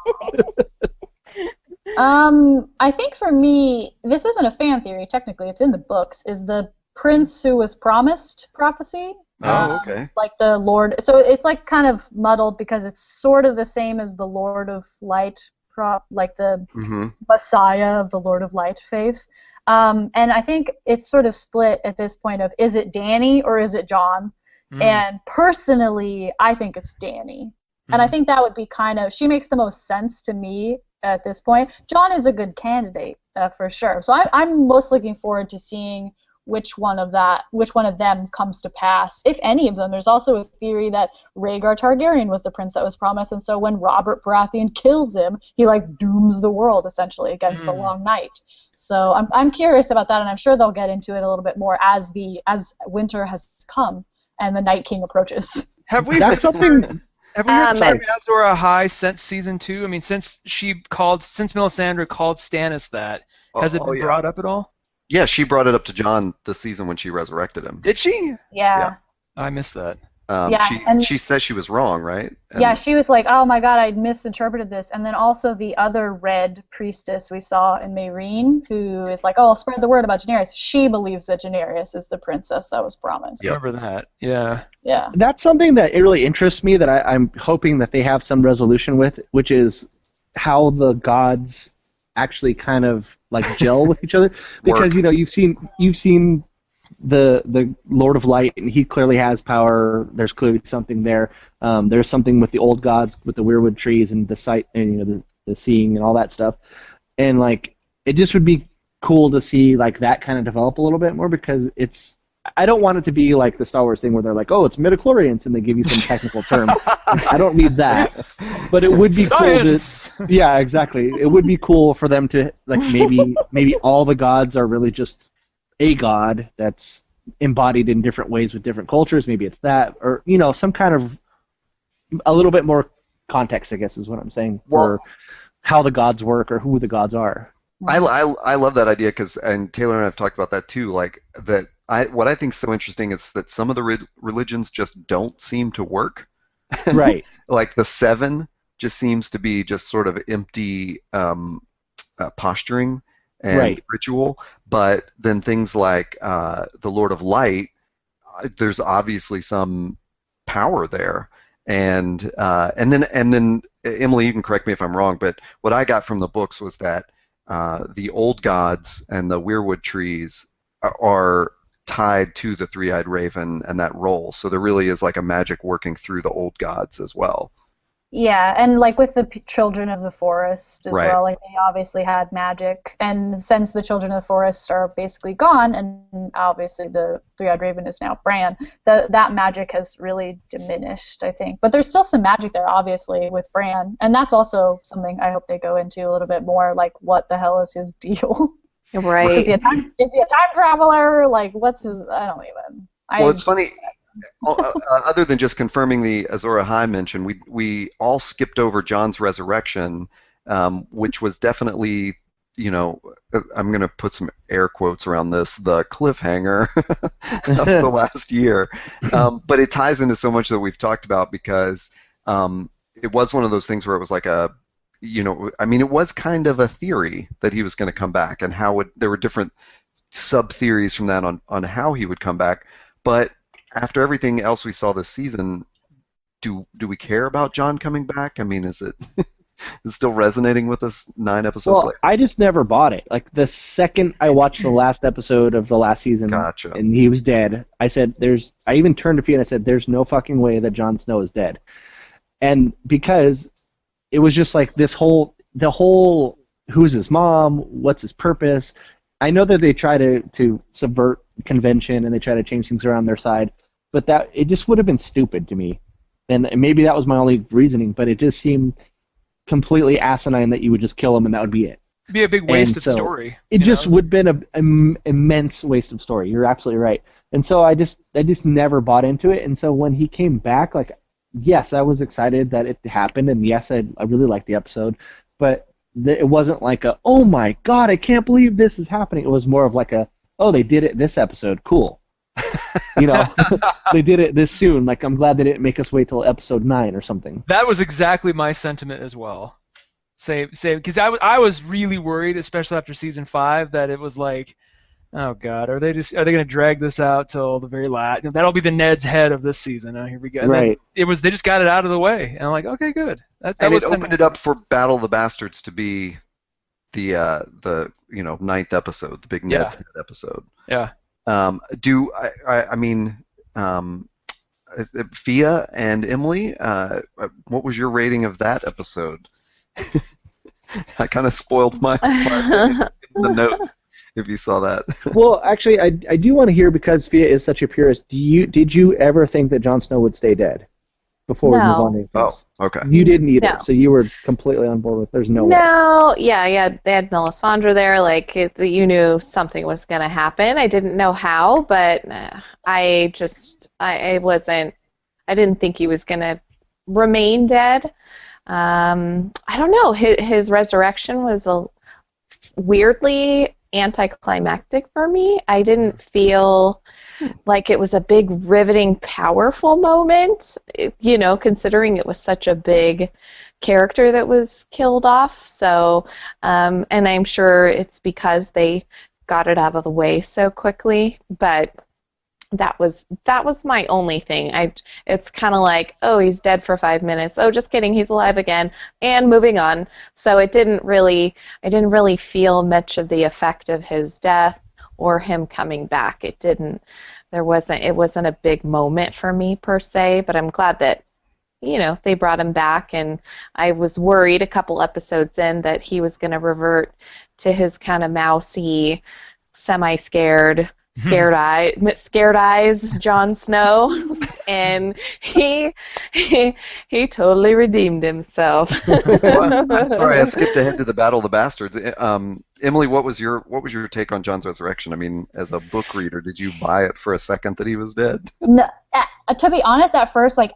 I think for me, this isn't a fan theory, technically, it's in the books, is the prince who was promised prophecy. Oh, okay. Like the Lord, so it's like kind of muddled because it's sort of the same as the Lord of Light, like the Mm-hmm. Messiah of the Lord of Light faith. And I think it's sort of split at this point of, is it Danny or is it John? Mm. And personally, I think it's Danny. And I think that would be she makes the most sense to me at this point. John is a good candidate, for sure. So I'm most looking forward to seeing which one of them comes to pass, if any of them. There's also a theory that Rhaegar Targaryen was the prince that was promised, and so when Robert Baratheon kills him, he like dooms the world essentially against the Long Night. So I'm curious about that, and I'm sure they'll get into it a little bit more as winter has come and the Night King approaches. Have we That's something. Have we heard Um, Azor Ahai since season 2? I mean, since Melisandre called Stannis that, has it been yeah. brought up at all? Yeah, she brought it up to John this season when she resurrected him. Did she? Yeah. I missed that. Yeah, She says she was wrong, right? And Yeah, she was like, oh my god, I misinterpreted this. And then also the other red priestess we saw in Meereen, who is like, oh, I'll spread the word about Daenerys. She believes that Daenerys is the princess that was promised. Yep. Remember that? Yeah. Yeah. That's something that it really interests me that I'm hoping that they have some resolution with, which is how the gods actually kind of like gel with each other. Because Work. you've seen the Lord of Light, and he clearly has power. There's clearly something there. There's something with the old gods, with the weirwood trees and the sight, and the seeing and all that stuff. And like, it just would be cool to see like that kind of develop a little bit more, because I don't want it to be like the Star Wars thing where they're like, oh, it's midichlorians, and they give you some technical term. I don't need that. But it would be Science! cool to. Yeah, exactly. It would be cool for them to like maybe all the gods are really just a god that's embodied in different ways with different cultures. Maybe it's that, or some kind of a little bit more context, I guess, is what I'm saying, for how the gods work or who the gods are. I love that idea and Taylor and I have talked about that too. Like that, what I think is so interesting is that some of the religions just don't seem to work. Right. Like the Seven just seems to be just sort of empty posturing and ritual. But then things like the Lord of Light, there's obviously some power there. And then Emily, you can correct me if I'm wrong, but what I got from the books was that the old gods and the weirwood trees are tied to the three-eyed raven and that role. So there really is like a magic working through the old gods as well. Yeah, and like with the children of the forest as Right. well, like they obviously had magic, and since the children of the forest are basically gone, and obviously the three-eyed raven is now Bran, that magic has really diminished, I think. But there's still some magic there, obviously, with Bran, and that's also something I hope they go into a little bit more, like what the hell is his deal? Right. Is he a time traveler? Like, what's his? I don't even. Well, it's funny. Other than just confirming the Azor Ahai mention, we all skipped over Jon's resurrection, which was definitely, I'm going to put some air quotes around this, the cliffhanger of the last year. But it ties into so much that we've talked about because it was one of those things where it was like it was kind of a theory that he was going to come back, and there were different sub-theories from that on how he would come back. But after everything else we saw this season, do we care about Jon coming back? I mean, is it still resonating with us 9 episodes later? I just never bought it. Like the second I watched the last episode of the last season, Gotcha. and he was dead, I said, I even turned to Fia and I said, there's no fucking way that Jon Snow is dead. And because it was just like the whole who's his mom, what's his purpose. I know that they try to subvert convention and they try to change things around their side, but that it just would have been stupid to me. And maybe that was my only reasoning, but it just seemed completely asinine that you would just kill him and that would be it. It'd be a big wasted story. It just would have been an immense waste of story. You're absolutely right. And so I just never bought into it. And so when he came back, like, yes, I was excited that it happened, and yes, I really liked the episode, but it wasn't like oh my god, I can't believe this is happening. It was more of like oh, they did it this episode, cool. They did it this soon. Like, I'm glad they didn't make us wait till episode 9 or something. That was exactly my sentiment as well. Same, because I was really worried, especially after season 5, that it was like, oh god, are they going to drag this out till the very last? That'll be the Ned's head of this season. Oh, here we go. And right. They just got it out of the way, and I'm like, okay, good. That it opened it up for Battle of the Bastards to be the 9th episode, the big Ned's head episode. Yeah. Fia and Emily, what was your rating of that episode? I kind of spoiled my the note. If you saw that. Well, actually, I do want to hear, because Fia is such a purist. Did you ever think that Jon Snow would stay dead before we move on to anything else? Oh, okay. You didn't either, No. So you were completely on board with. There's no way. No, yeah, they had Melisandre there. Like, you knew something was going to happen. I didn't know how, but I didn't think he was going to remain dead. I don't know. His resurrection was weirdly anticlimactic for me. I didn't feel like it was a big, riveting, powerful moment, considering it was such a big character that was killed off. So, and I'm sure it's because they got it out of the way so quickly, but that was my only thing. It's kind of like, oh, he's dead for 5 minutes. Oh, just kidding, he's alive again, and moving on. So I didn't really feel much of the effect of his death or him coming back. It wasn't a big moment for me per se, but I'm glad that they brought him back, and I was worried a couple episodes in that he was going to revert to his kind of mousy, semi-scared Scared eyes Jon Snow, and he totally redeemed himself. Well, I'm sorry, I skipped ahead to the Battle of the Bastards. Emily, what was your take on Jon's resurrection? I mean, as a book reader, did you buy it for a second that he was dead? No, to be honest, at first, like,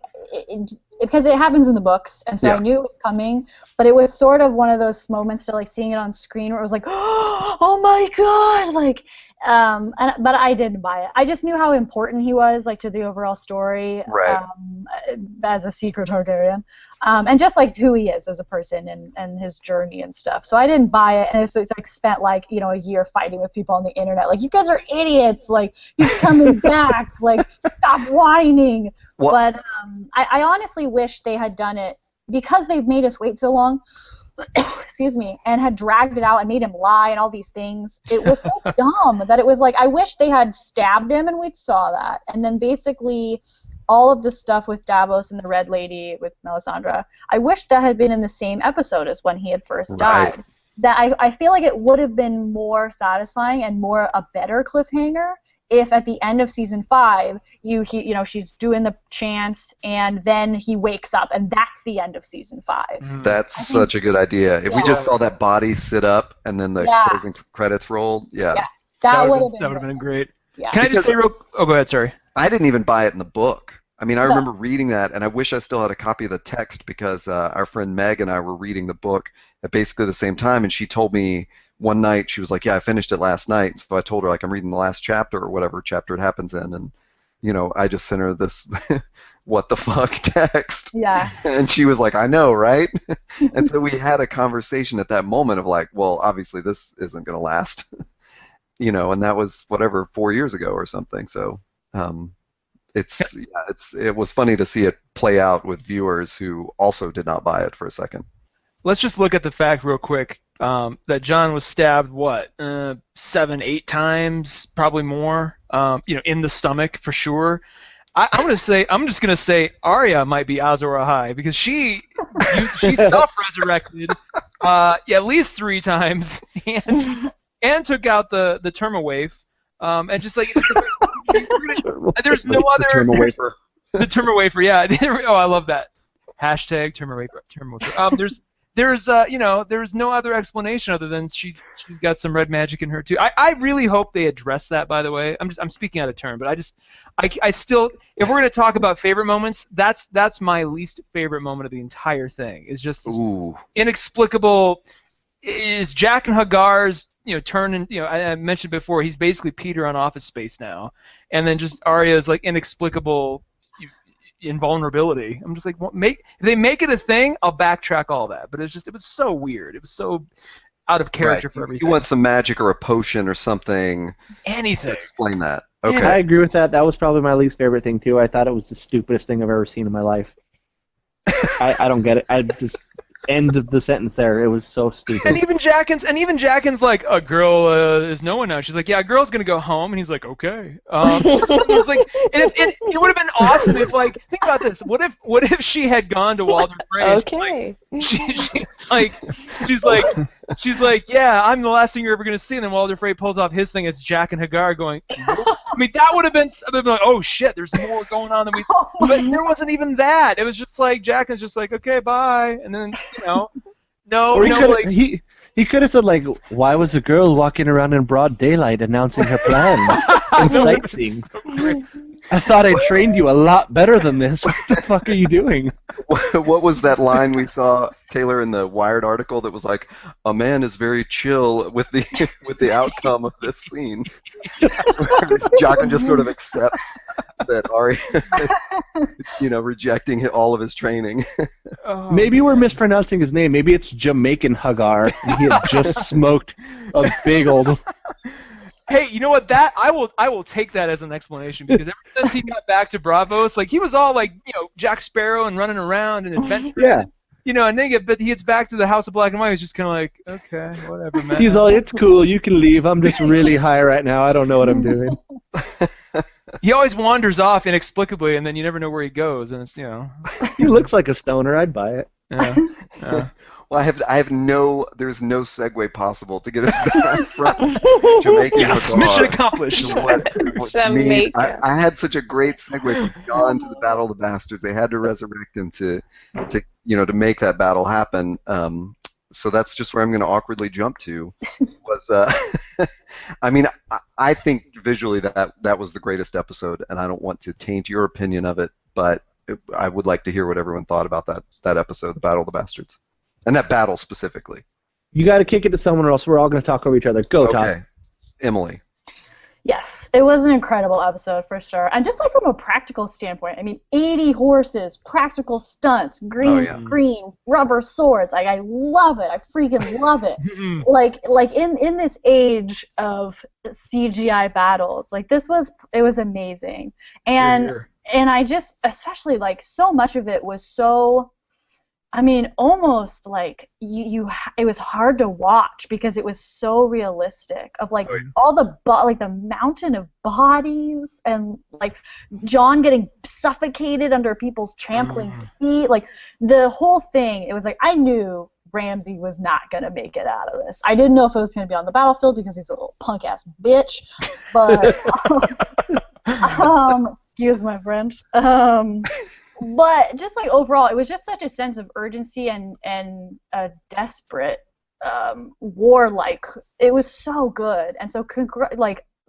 because it happens in the books, and so Yeah. I knew it was coming, but it was sort of one of those moments to, like, seeing it on screen where it was like, oh my god, like, but I didn't buy it. I just knew how important he was, like, to the overall story, Right. as a secret Targaryen, and just, like, who he is as a person and his journey and stuff. So I didn't buy it, and it's like, spent, like, you know, a year fighting with people on the internet, like, you guys are idiots, like, he's coming back, like, stop whining. Well- But I honestly wish they had done it, because they've made us wait so long, excuse me, and had dragged it out and made him lie and all these things. It was so dumb that it was like, I wish they had stabbed him and we saw that. And then basically all of the stuff with Davos and the Red Lady with Melisandre, I wish that had been in the same episode as when he had first Right. died. That I feel like it would have been more satisfying and more a better cliffhanger if at the end of season 5 she's doing the chants and then he wakes up and that's the end of season 5. That's such a good idea. If we just saw that body sit up and then the Yeah. closing credits rolled, yeah. Yeah. That would That would have been great. Yeah. Can I just say real? Oh, go ahead. Sorry. I didn't even buy it in the book. I mean, I No. remember reading that, and I wish I still had a copy of the text because our friend Meg and I were reading the book at basically the same time, and she told me one night, she was like, yeah, I finished it last night, so I told her, like, I'm reading the last chapter or whatever chapter it happens in, and, you know, I just sent her this what the fuck text. Yeah. And she was like, I know, right? And so we had a conversation at that moment of like, well, obviously this isn't going to last. You know, and that was whatever 4 years ago or something. So it was funny to see it play out with viewers who also did not buy it for a second. Let's just look at the fact real quick that Jon was stabbed 7, 8 times, probably more. In the stomach for sure. I'm just gonna say Arya might be Azor Ahai because she self-resurrected at least 3 times and took out the Termawaif. And just like there's no other Termawafer. the Termawafer, yeah. Oh, I love that. Hashtag Termawafer. There's no other explanation other than she's got some red magic in her too. I really hope they address that. By the way, I'm speaking out of turn, but I still, if we're gonna talk about favorite moments, that's my least favorite moment of the entire thing. Is just this Ooh. inexplicable. Is Jack and Hagar's turning? I mentioned before he's basically Peter on Office Space now, and then just Arya's like inexplicable invulnerability. I'm just like, if they make it a thing, I'll backtrack all that. But it was so weird. It was so out of character for everything. You want some magic or a potion or something to anything. explain that. Yeah. Okay. I agree with that. That was probably my least favorite thing too. I thought it was the stupidest thing I've ever seen in my life. I don't get it. I just end of the sentence there. It was so stupid. And even Jaqen's like, a girl is no one now. She's like, yeah, a girl's gonna go home, and he's like, okay. It was like, it would have been awesome if, like, think about this. What if she had gone to Walder Frey? Okay. She's like, yeah, I'm the last thing you're ever gonna see. And then Walder Frey pulls off his thing. It's Jack and Hagar going. I mean, that would have been like, oh shit, there's more going on than we. But there wasn't even that. It was just like Jack is just like, okay, bye, and then He could have said, like, why was a girl walking around in broad daylight announcing her plans and sightseeing? I thought I trained you a lot better than this. What the fuck are you doing? What was that line we saw, Taylor, in the Wired article that was like, a man is very chill with the outcome of this scene. Jaqen just sort of accepts that Arya is, rejecting all of his training. Maybe we're mispronouncing his name. Maybe it's Jamaican Hagar, and he had just smoked a big old... Hey, you know what? That I will take that as an explanation because ever since he got back to Braavos, like he was all like, Jack Sparrow and running around and adventure. Yeah. And then he gets back to the House of Black and White. He's just kind of like, okay, whatever, man. He's all, it's cool, you can leave. I'm just really high right now. I don't know what I'm doing. He always wanders off inexplicably, and then you never know where he goes, and it's He looks like a stoner. I'd buy it. Yeah. Yeah. Well, there's no segue possible to get us back from Jamaican Yes, Hagar. mission accomplished. To to me, Jamaica. I had such a great segue from John to the Battle of the Bastards. They had to resurrect him to make that battle happen. So that's just where I'm going to awkwardly jump to. I mean, I think visually that was the greatest episode, and I don't want to taint your opinion of it, but I would like to hear what everyone thought about that episode, the Battle of the Bastards, and that battle specifically. You got to kick it to someone, or else we're all going to talk over each other. Go, Todd. Okay, Emily. Yes, it was an incredible episode for sure. And just like from a practical standpoint, I mean, 80 horses, practical stunts, green, rubber swords. I love it. I freaking love it. like in this age of CGI battles, like it was amazing. And I just, especially like so much of it was so, I mean, almost like it was hard to watch because it was so realistic of like all the the mountain of bodies and like John getting suffocated under people's trampling feet, like the whole thing. It was like I knew Ramsay was not gonna make it out of this. I didn't know if it was gonna be on the battlefield because he's a little punk ass bitch, but excuse my French. But just like overall, it was just such a sense of urgency and a desperate war-like. It was so good, and so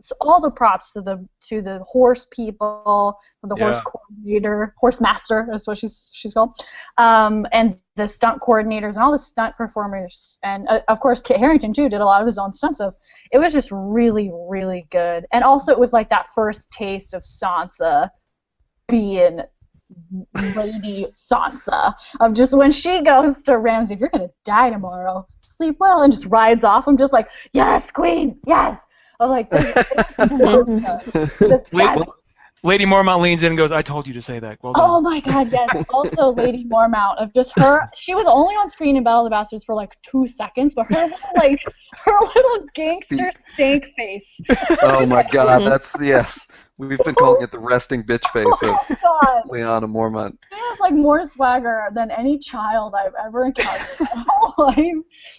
so all the props to the horse people, the horse coordinator, horse master, that's what she's called, and the stunt coordinators and all the stunt performers, and of course Kit Harington too did a lot of his own stunts. So it was just really, really good, and also it was like that first taste of Sansa being Lady Sansa, of just when she goes to Ramsay, if you're gonna die tomorrow, sleep well, and just rides off. I'm just like, yes, Queen, yes. I'm like, Lady Mormont leans in and goes, I told you to say that. Well done. Oh my God, yes. Also, Lady Mormont, of just her. She was only on screen in Battle of the Bastards for like 2 seconds, but her little gangster stank face. Oh my God, that's yes. We've been calling it the resting bitch face of Lyanna Mormont. She has like more swagger than any child I've ever encountered in my whole life.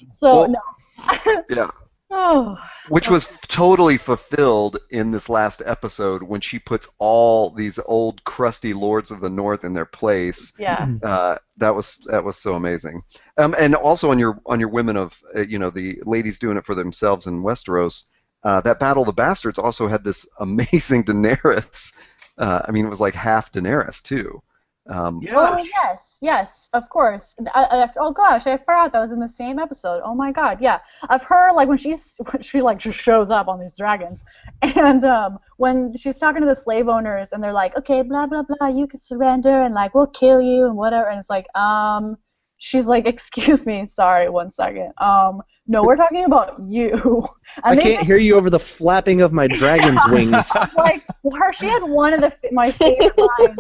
So no. Yeah. Oh, which was totally fulfilled in this last episode when she puts all these old crusty lords of the north in their place. Yeah. That was so amazing. And also on your women of the ladies doing it for themselves in Westeros, that Battle of the Bastards also had this amazing Daenerys. I mean, it was like half Daenerys too. Oh yes, of course. Oh gosh, I forgot that was in the same episode. Oh my God, yeah. Of her, like when she like just shows up on these dragons, and when she's talking to the slave owners, and they're like, okay, blah blah blah, you can surrender, and like we'll kill you and whatever, and it's like, she's like, excuse me, sorry, 1 second. No, we're talking about you. And I can't hear you over the flapping of my dragon's wings. Like she had one of my favorite lines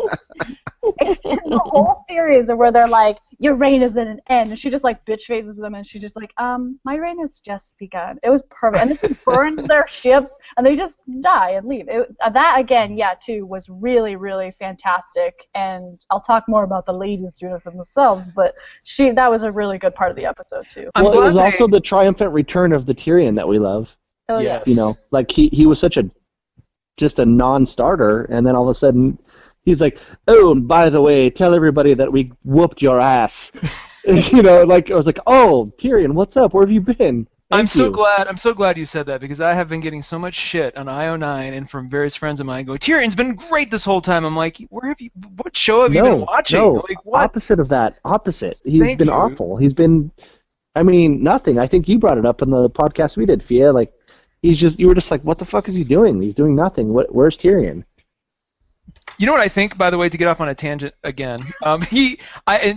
in the whole series, where they're like, your reign is at an end, and she just like bitch faces them, and she's just like, my reign has just begun. It was perfect, and this burns their ships, and they just die and leave. That again, too, was really, really fantastic, and I'll talk more about the ladies doing it for themselves, but that was a really good part of the episode too. Well, it was also the triumphant return of the Tyrion that we love. Oh yes. Like he was such just a non-starter, and then all of a sudden he's like, oh, and by the way, tell everybody that we whooped your ass. Like I was like, oh, Tyrion, what's up? Where have you been? I'm so glad you said that, because I have been getting so much shit on IO9 and from various friends of mine going, Tyrion's been great this whole time. I'm like, what show have you been watching? No, like, what? Opposite of that. Opposite. He's been awful. He's been, nothing. I think you brought it up in the podcast we did, Fia. Like, you were just like, what the fuck is he doing? He's doing nothing. Where's Tyrion? You know what I think, by the way, to get off on a tangent again. And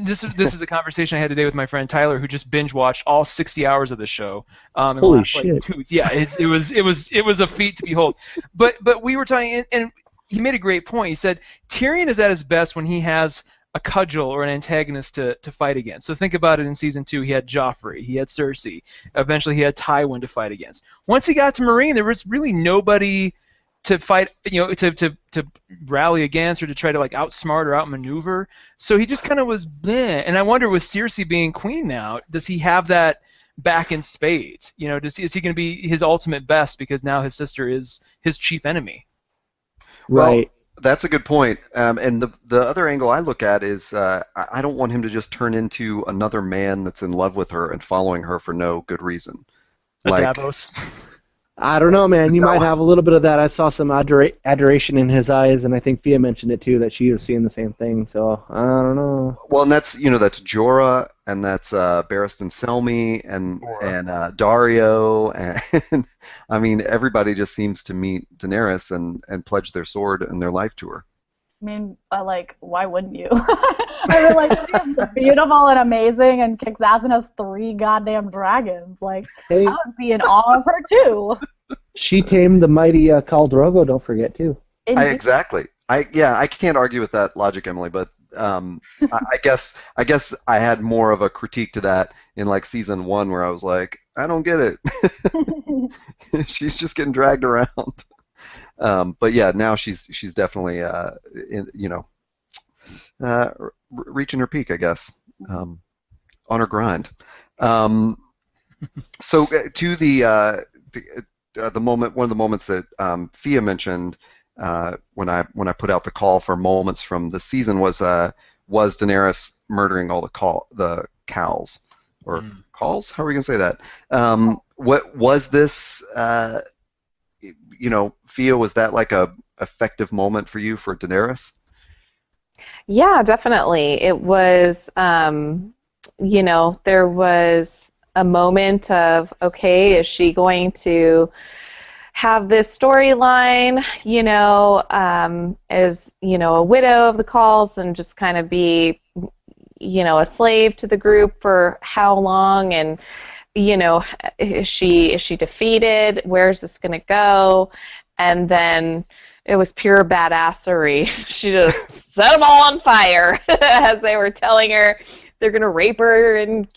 this is a conversation I had today with my friend Tyler, who just binge watched all 60 hours of the show. Holy shit! It was a feat to behold. But we were talking, and he made a great point. He said Tyrion is at his best when he has a cudgel or an antagonist to fight against. So think about it. In season 2, he had Joffrey, he had Cersei. Eventually, he had Tywin to fight against. Once he got to Meereen, there was really nobody to fight, to rally against or to try to like outsmart or outmaneuver. So he just kind of was bleh. And I wonder, with Cersei being queen now, does he have that back in spades? Is he going to be his ultimate best because now his sister is his chief enemy? Right. Well, that's a good point. And the other angle I look at is I don't want him to just turn into another man that's in love with her and following her for no good reason. A Like, Davos. I don't know, man. You No. might have a little bit of that. I saw some adoration in his eyes, and I think Fia mentioned it too, that she was seeing the same thing. So I don't know. well, and that's Jorah, and that's Barristan Selmy, and Dario, and I mean everybody just seems to meet Daenerys and pledge their sword and their life to her. I mean, why wouldn't you? I mean, like, she's beautiful and amazing and kicks ass and has 3 goddamn dragons. Like, Hey, I would be in awe of her, too. she tamed the mighty Khal Drogo. Don't forget too. Exactly. I can't argue with that logic, Emily, but I guess I had more of a critique to that in like season 1 where I was like, I don't get it. She's just getting dragged around. But yeah, now she's definitely reaching her peak, I guess, on her grind. So to the moment, one of the moments that Fia mentioned when I put out the call for moments from the season was Daenerys murdering all the cows or calls? How are we gonna say that? What was this? Fia, was that like a effective moment for you for Daenerys? Yeah, definitely. It was, there was a moment of, okay, is she going to have this storyline, as, a widow of the Calls and just kind of be, a slave to the group for how long? And, is she defeated? Where's this going to go? And then it was pure badassery. She just set them all on fire as they were telling her they're going to rape her and,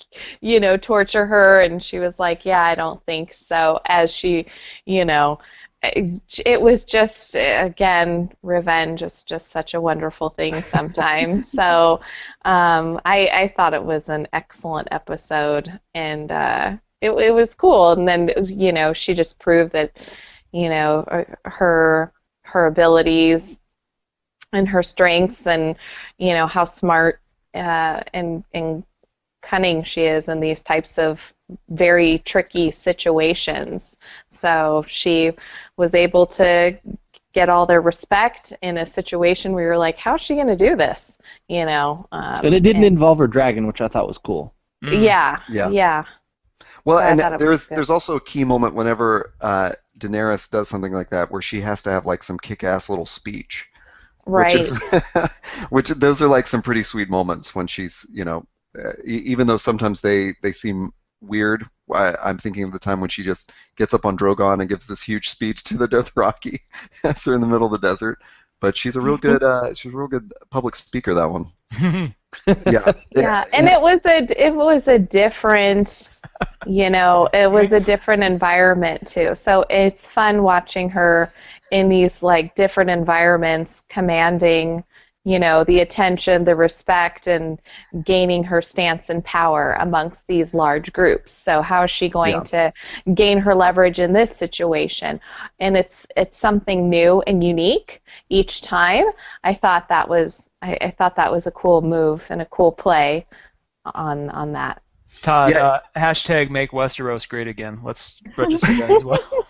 torture her. And she was like, yeah, I don't think so. As she, it was just, again, revenge is just such a wonderful thing sometimes. So I thought it was an excellent episode, and it was cool. And then, she just proved that, her abilities and her strengths and, how smart and cunning she is in these types of very tricky situations. So she was able to get all their respect in a situation where you're like, how's she going to do this? And it didn't involve her dragon, which I thought was cool. Yeah. Well, So I and thought it was good. there's also a key moment whenever Daenerys does something like that, where she has to have like some kick-ass little speech. Right. Which those are like some pretty sweet moments when she's, even though sometimes they seem weird. I'm thinking of the time when she just gets up on Drogon and gives this huge speech to the Dothraki as they're in the middle of the desert. But she's a real good public speaker, that one. Yeah, and it was a different, it was a different environment too. So it's fun watching her in these like different environments, commanding, the attention, the respect, and gaining her stance and power amongst these large groups. So how is she going to gain her leverage in this situation? And it's something new and unique each time. I thought that was a cool move and a cool play on that. Todd, hashtag make Westeros great again. Let's register that as well.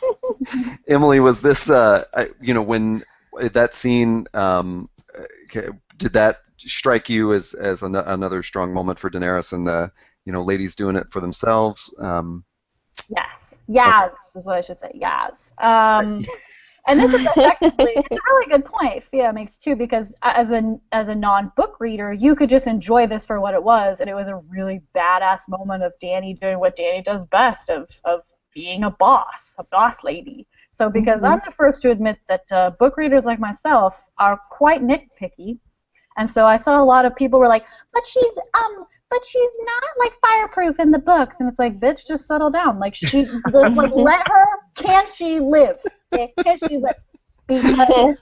Emily, was this, when that scene, did that strike you as another strong moment for Daenerys and the, ladies doing it for themselves? Yes. Yes, is what I should say. Yes. And this is effectively, it's a really good point Fia makes too, because as a non-book reader, you could just enjoy this for what it was, and it was a really badass moment of Dany doing what Dany does best, of being a boss lady. So because I'm the first to admit that book readers like myself are quite nitpicky, and so I saw a lot of people were like, but she's not like fireproof in the books, and it's like, bitch, just settle down. Like let her, can she live? Okay? Can she live? because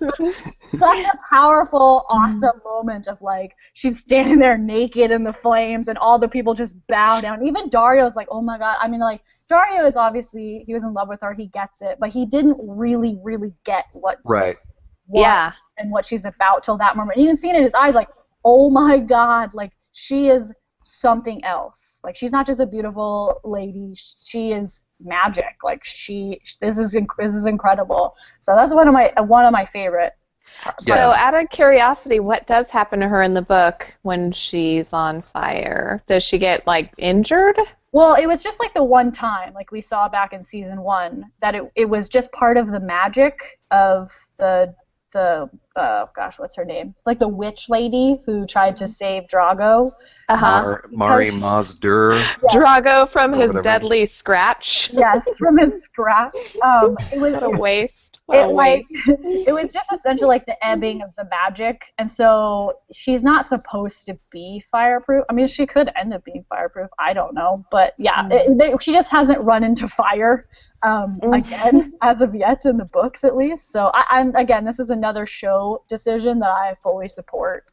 such a powerful, awesome moment of like she's standing there naked in the flames and all the people just bow down. Even Dario's like, oh my god. I mean, like Dario is obviously he was in love with her, he gets it, but he didn't really get what Right. Yeah. and what she's about till that moment. You can see it in his eyes, like, oh my god, like she is something else. Like she's not just a beautiful lady, she is magic. Like this is incredible. So that's one of my favorite. Yeah. So, out of curiosity, what does happen to her in the book when she's on fire? Does she get like injured? Well, it was just like the one time, like we saw back in season 1, that it was just part of the magic of the gosh, what's her name? Like the witch lady who tried to save Drago. Mari Mazdur. Yeah. Drago from Or his whatever. deadly scratch. Yes, from his scratch. It was What a waste. What a waste. it was just essentially like the ebbing of the magic, and so she's not supposed to be fireproof. I mean, she could end up being fireproof. I don't know, but yeah, she just hasn't run into fire again as of yet in the books, at least. So I'm again, this is another show decision that I fully support.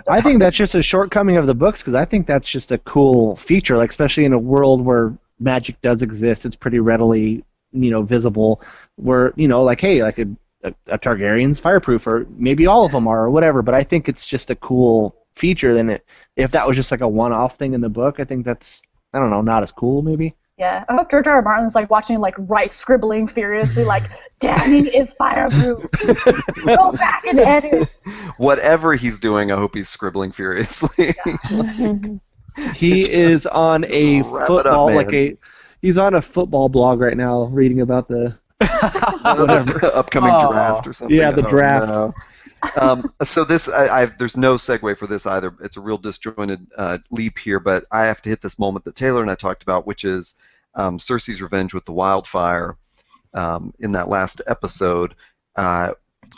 I think that's just a shortcoming of the books because I think that's just a cool feature, like especially in a world where magic does exist. It's pretty readily, visible. Where like hey, like a Targaryen's fireproof, or maybe all of them are, or whatever. But I think it's just a cool feature. Then if that was just like a one-off thing in the book, I think that's not as cool maybe. Yeah, I hope George R. R. Martin's like watching like Rice scribbling furiously, like Dany is fireproof. Go back and edit. Whatever he's doing, I hope he's scribbling furiously. He is on a Wrap it up, football man. He's on a football blog right now, reading about the upcoming draft or something. Yeah, the draft. No. So this, there's no segue for this either. It's a real disjointed leap here, but I have to hit this moment that Taylor and I talked about, which is Cersei's revenge with the wildfire in that last episode. The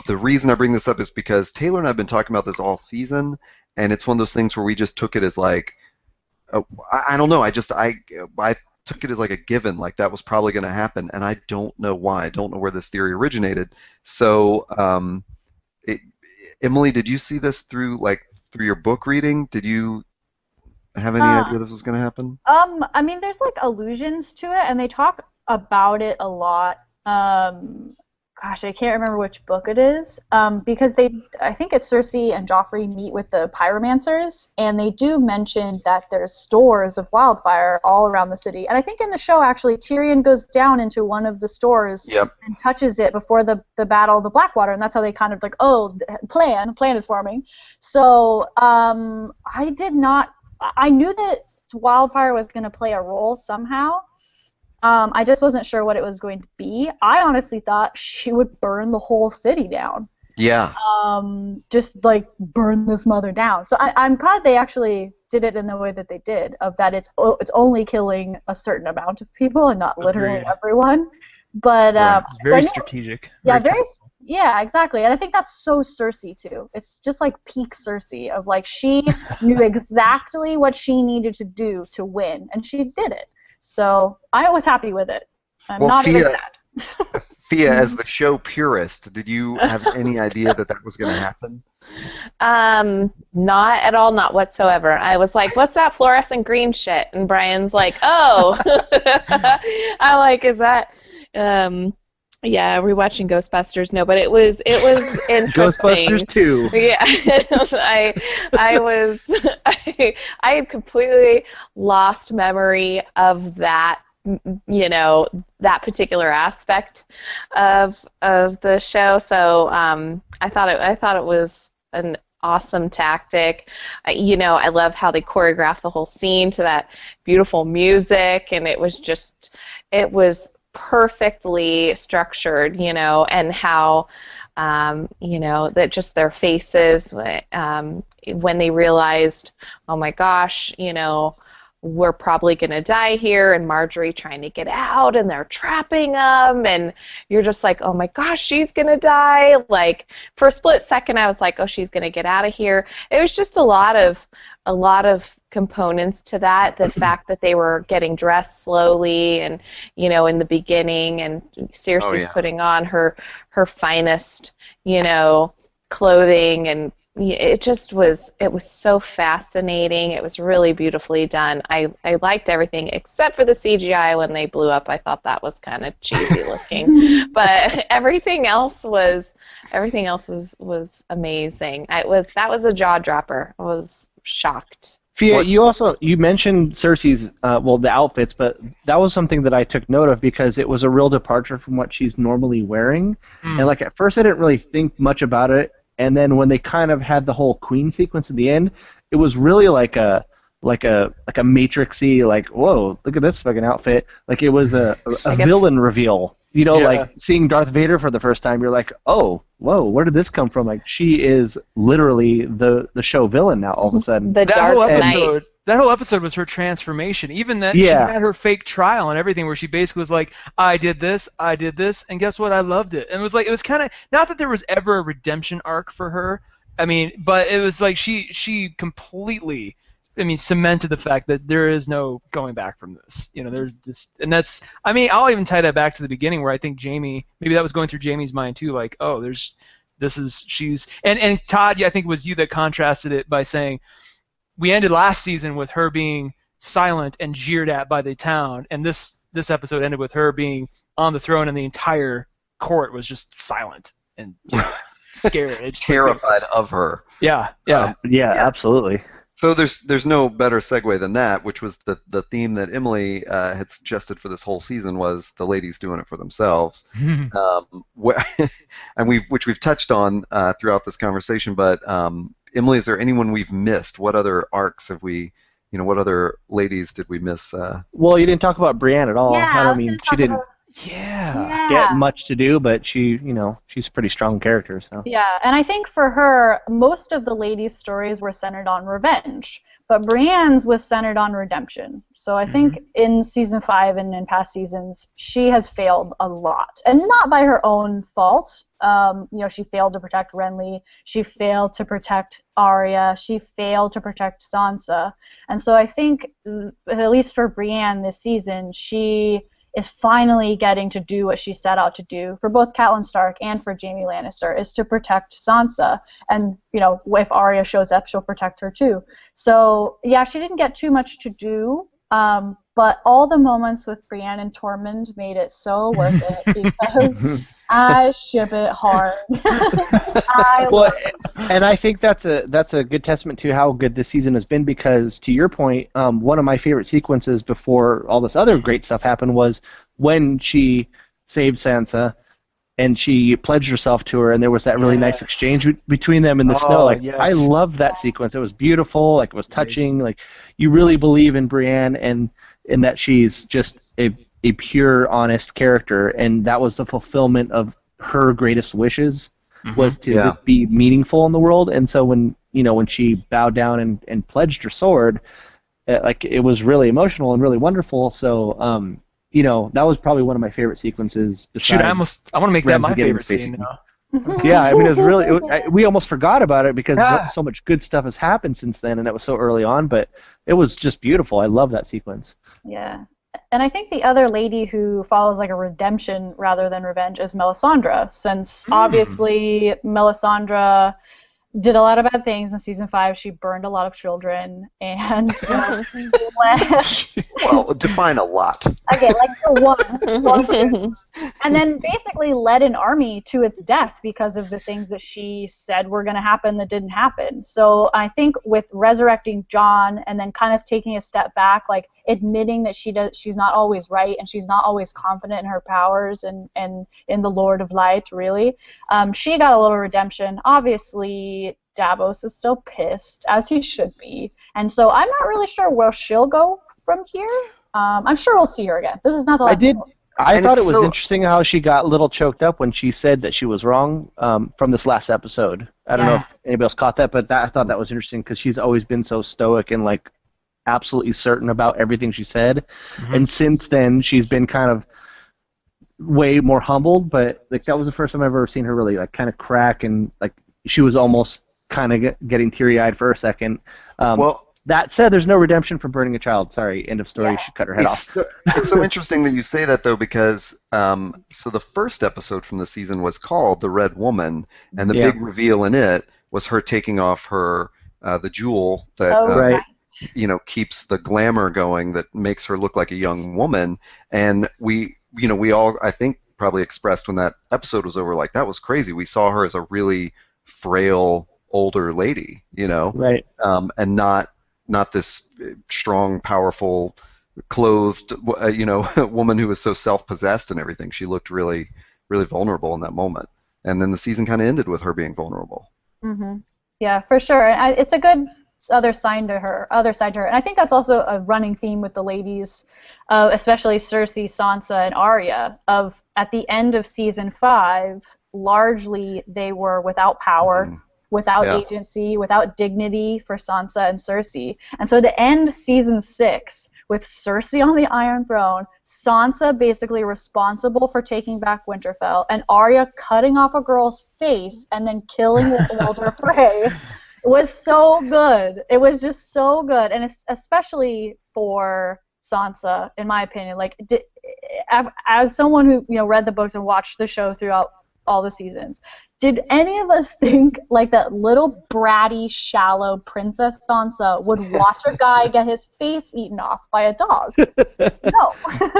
reason I bring this up is because Taylor and I have been talking about this all season, and it's one of those things where we just took it as like, I don't know, I took it as like a given, like that was probably going to happen, and I don't know why. I don't know where this theory originated. So, Emily, did you see this through your book reading? Did you have any idea this was going to happen? I mean, there's like allusions to it, and they talk about it a lot. Gosh, I can't remember which book it is, because I think it's Cersei and Joffrey meet with the pyromancers, and they do mention that there's stores of wildfire all around the city. And I think in the show, actually, Tyrion goes down into one of the stores and touches it before the battle of the Blackwater, and that's how they kind of like, plan is forming. So I knew that wildfire was going to play a role somehow. I just wasn't sure what it was going to be. I honestly thought she would burn the whole city down. Yeah. Just like burn this mother down. So I'm glad they actually did it in the way that they did, of that it's only killing a certain amount of people and not literally Agreed. everyone. But Very strategic. Yeah, very tactical. yeah, exactly. And I think that's so Cersei too. It's just like peak Cersei of like she knew exactly what she needed to do to win, and she did it. So I was happy with it. I'm not even sad. Fia, as the show purist, did you have any idea that was going to happen? Not at all, not whatsoever. I was like, what's that fluorescent green shit? And Brian's like, oh. I'm like, is that, yeah, rewatching Ghostbusters. No, but it was interesting. Ghostbusters 2. Yeah, I had completely lost memory of that, that particular aspect of the show. So I thought it was an awesome tactic. I love how they choreographed the whole scene to that beautiful music, and it was perfectly structured, and how, that just their faces when they realized, oh my gosh, we're probably going to die here, and Marjorie trying to get out, and they're trapping them, and you're just like, oh my gosh, she's going to die. Like, for a split second, I was like, oh, she's going to get out of here. It was just a lot of components to that. The fact that they were getting dressed slowly, and in the beginning, and Cersei's putting on her finest, clothing, and it was so fascinating. It was really beautifully done. I liked everything except for the CGI when they blew up. I thought that was kind of cheesy looking, but everything else was amazing. That was a jaw dropper. I was shocked. Fia, you mentioned Cersei's the outfits, but that was something that I took note of because it was a real departure from what she's normally wearing. And like at first I didn't really think much about it. And then when they kind of had the whole Queen sequence at the end, it was really like a Matrix-y, like, whoa, look at this fucking outfit. Like it was a villain reveal. Like seeing Darth Vader for the first time, you're like, oh, whoa, where did this come from? Like she is literally the show villain now all of a sudden. The Dark Knight. That whole episode was her transformation. Even that she had her fake trial and everything, where she basically was like, I did this, and guess what? I loved it. And it was kind of, not that there was ever a redemption arc for her. I mean, but it was like she completely, cemented the fact that there is no going back from this. There's this, and that's, I'll even tie that back to the beginning where I think Jaime, maybe that was going through Jaime's mind too. Like, oh, and Todd, I think it was you that contrasted it by saying, we ended last season with her being silent and jeered at by the town, and this episode ended with her being on the throne, and the entire court was just silent and scared, terrified of her. Yeah, absolutely. So there's no better segue than that, which was the theme that Emily had suggested for this whole season was the ladies doing it for themselves, and which we've touched on throughout this conversation, but. Emily, is there anyone we've missed? What other arcs have we, what other ladies did we miss? Well, you didn't talk about Brienne at all. Yeah, she didn't get much to do, but she's a pretty strong character. So. Yeah, and I think for her, most of the ladies' stories were centered on revenge, but Brienne's was centered on redemption. So I think in season 5 and in past seasons, she has failed a lot, and not by her own fault. She failed to protect Renly. She failed to protect Arya. She failed to protect Sansa. And so I think, at least for Brienne this season, she is finally getting to do what she set out to do for both Catelyn Stark and for Jaime Lannister, is to protect Sansa. And, if Arya shows up, she'll protect her too. So, yeah, she didn't get too much to do. But all the moments with Brienne and Tormund made it so worth it because I ship it hard. And I think that's a good testament to how good this season has been because, to your point, one of my favorite sequences before all this other great stuff happened was when she saved Sansa and she pledged herself to her, and there was that really nice exchange between them in the snow. Like I loved that sequence. It was beautiful. Like it was touching. Like you really believe in Brienne and that she's just a pure, honest character, and that was the fulfillment of her greatest wishes was to just be meaningful in the world. And so when she bowed down and pledged her sword, it was really emotional and really wonderful. So that was probably one of my favorite sequences. Shoot, I want to make that my favorite scene now. Yeah, it was really. We almost forgot about it because so much good stuff has happened since then, and that was so early on. But it was just beautiful. I love that sequence. Yeah, and I think the other lady who follows like a redemption rather than revenge is Melisandre, since obviously Melisandre did a lot of bad things in season 5. She burned a lot of children and well, define a lot. Okay, like one. And then basically led an army to its death because of the things that she said were going to happen that didn't happen. So I think with resurrecting Jon and then kind of taking a step back, like admitting that she's not always right and she's not always confident in her powers and in the Lord of Light, really, she got a little redemption. Obviously, Davos is still pissed, as he should be. And so I'm not really sure where she'll go from here. I'm sure we'll see her again. This is not the last time. I thought it was interesting how she got a little choked up when she said that she was wrong from this last episode. I don't know if anybody else caught that, but I thought that was interesting because she's always been so stoic and like absolutely certain about everything she said. Mhm. And since then, she's been kind of way more humbled. But like that was the first time I've ever seen her really like kind of crack, and like she was almost kind of getting teary-eyed for a second. Well, That said, there's no redemption for burning a child. Sorry, end of story. Yeah. She cut her head off. it's so interesting that you say that though, because so the first episode from the season was called The Red Woman, and the Yeah. big reveal in it was her taking off her the jewel that Oh, Right. right. keeps the glamour going, that makes her look like a young woman. And we all, I think, probably expressed when that episode was over, like, that was crazy. We saw her as a really frail older lady, Right. and not this strong, powerful, clothed, woman who was so self-possessed and everything. She looked really, really vulnerable in that moment. And then the season kind of ended with her being vulnerable. Mm-hmm. Yeah, for sure. And it's a good other side to her. And I think that's also a running theme with the ladies, especially Cersei, Sansa, and Arya. Of at the end of season 5, largely they were without power. Mhm. Without Yeah. agency, without dignity for Sansa and Cersei. And so to end season 6 with Cersei on the Iron Throne, Sansa basically responsible for taking back Winterfell, and Arya cutting off a girl's face and then killing Walder Frey, was so good. It was just so good, and it's especially for Sansa, in my opinion. Like, as someone who read the books and watched the show throughout all the seasons, did any of us think like that little bratty, shallow Princess Sansa would watch a guy get his face eaten off by a dog? No.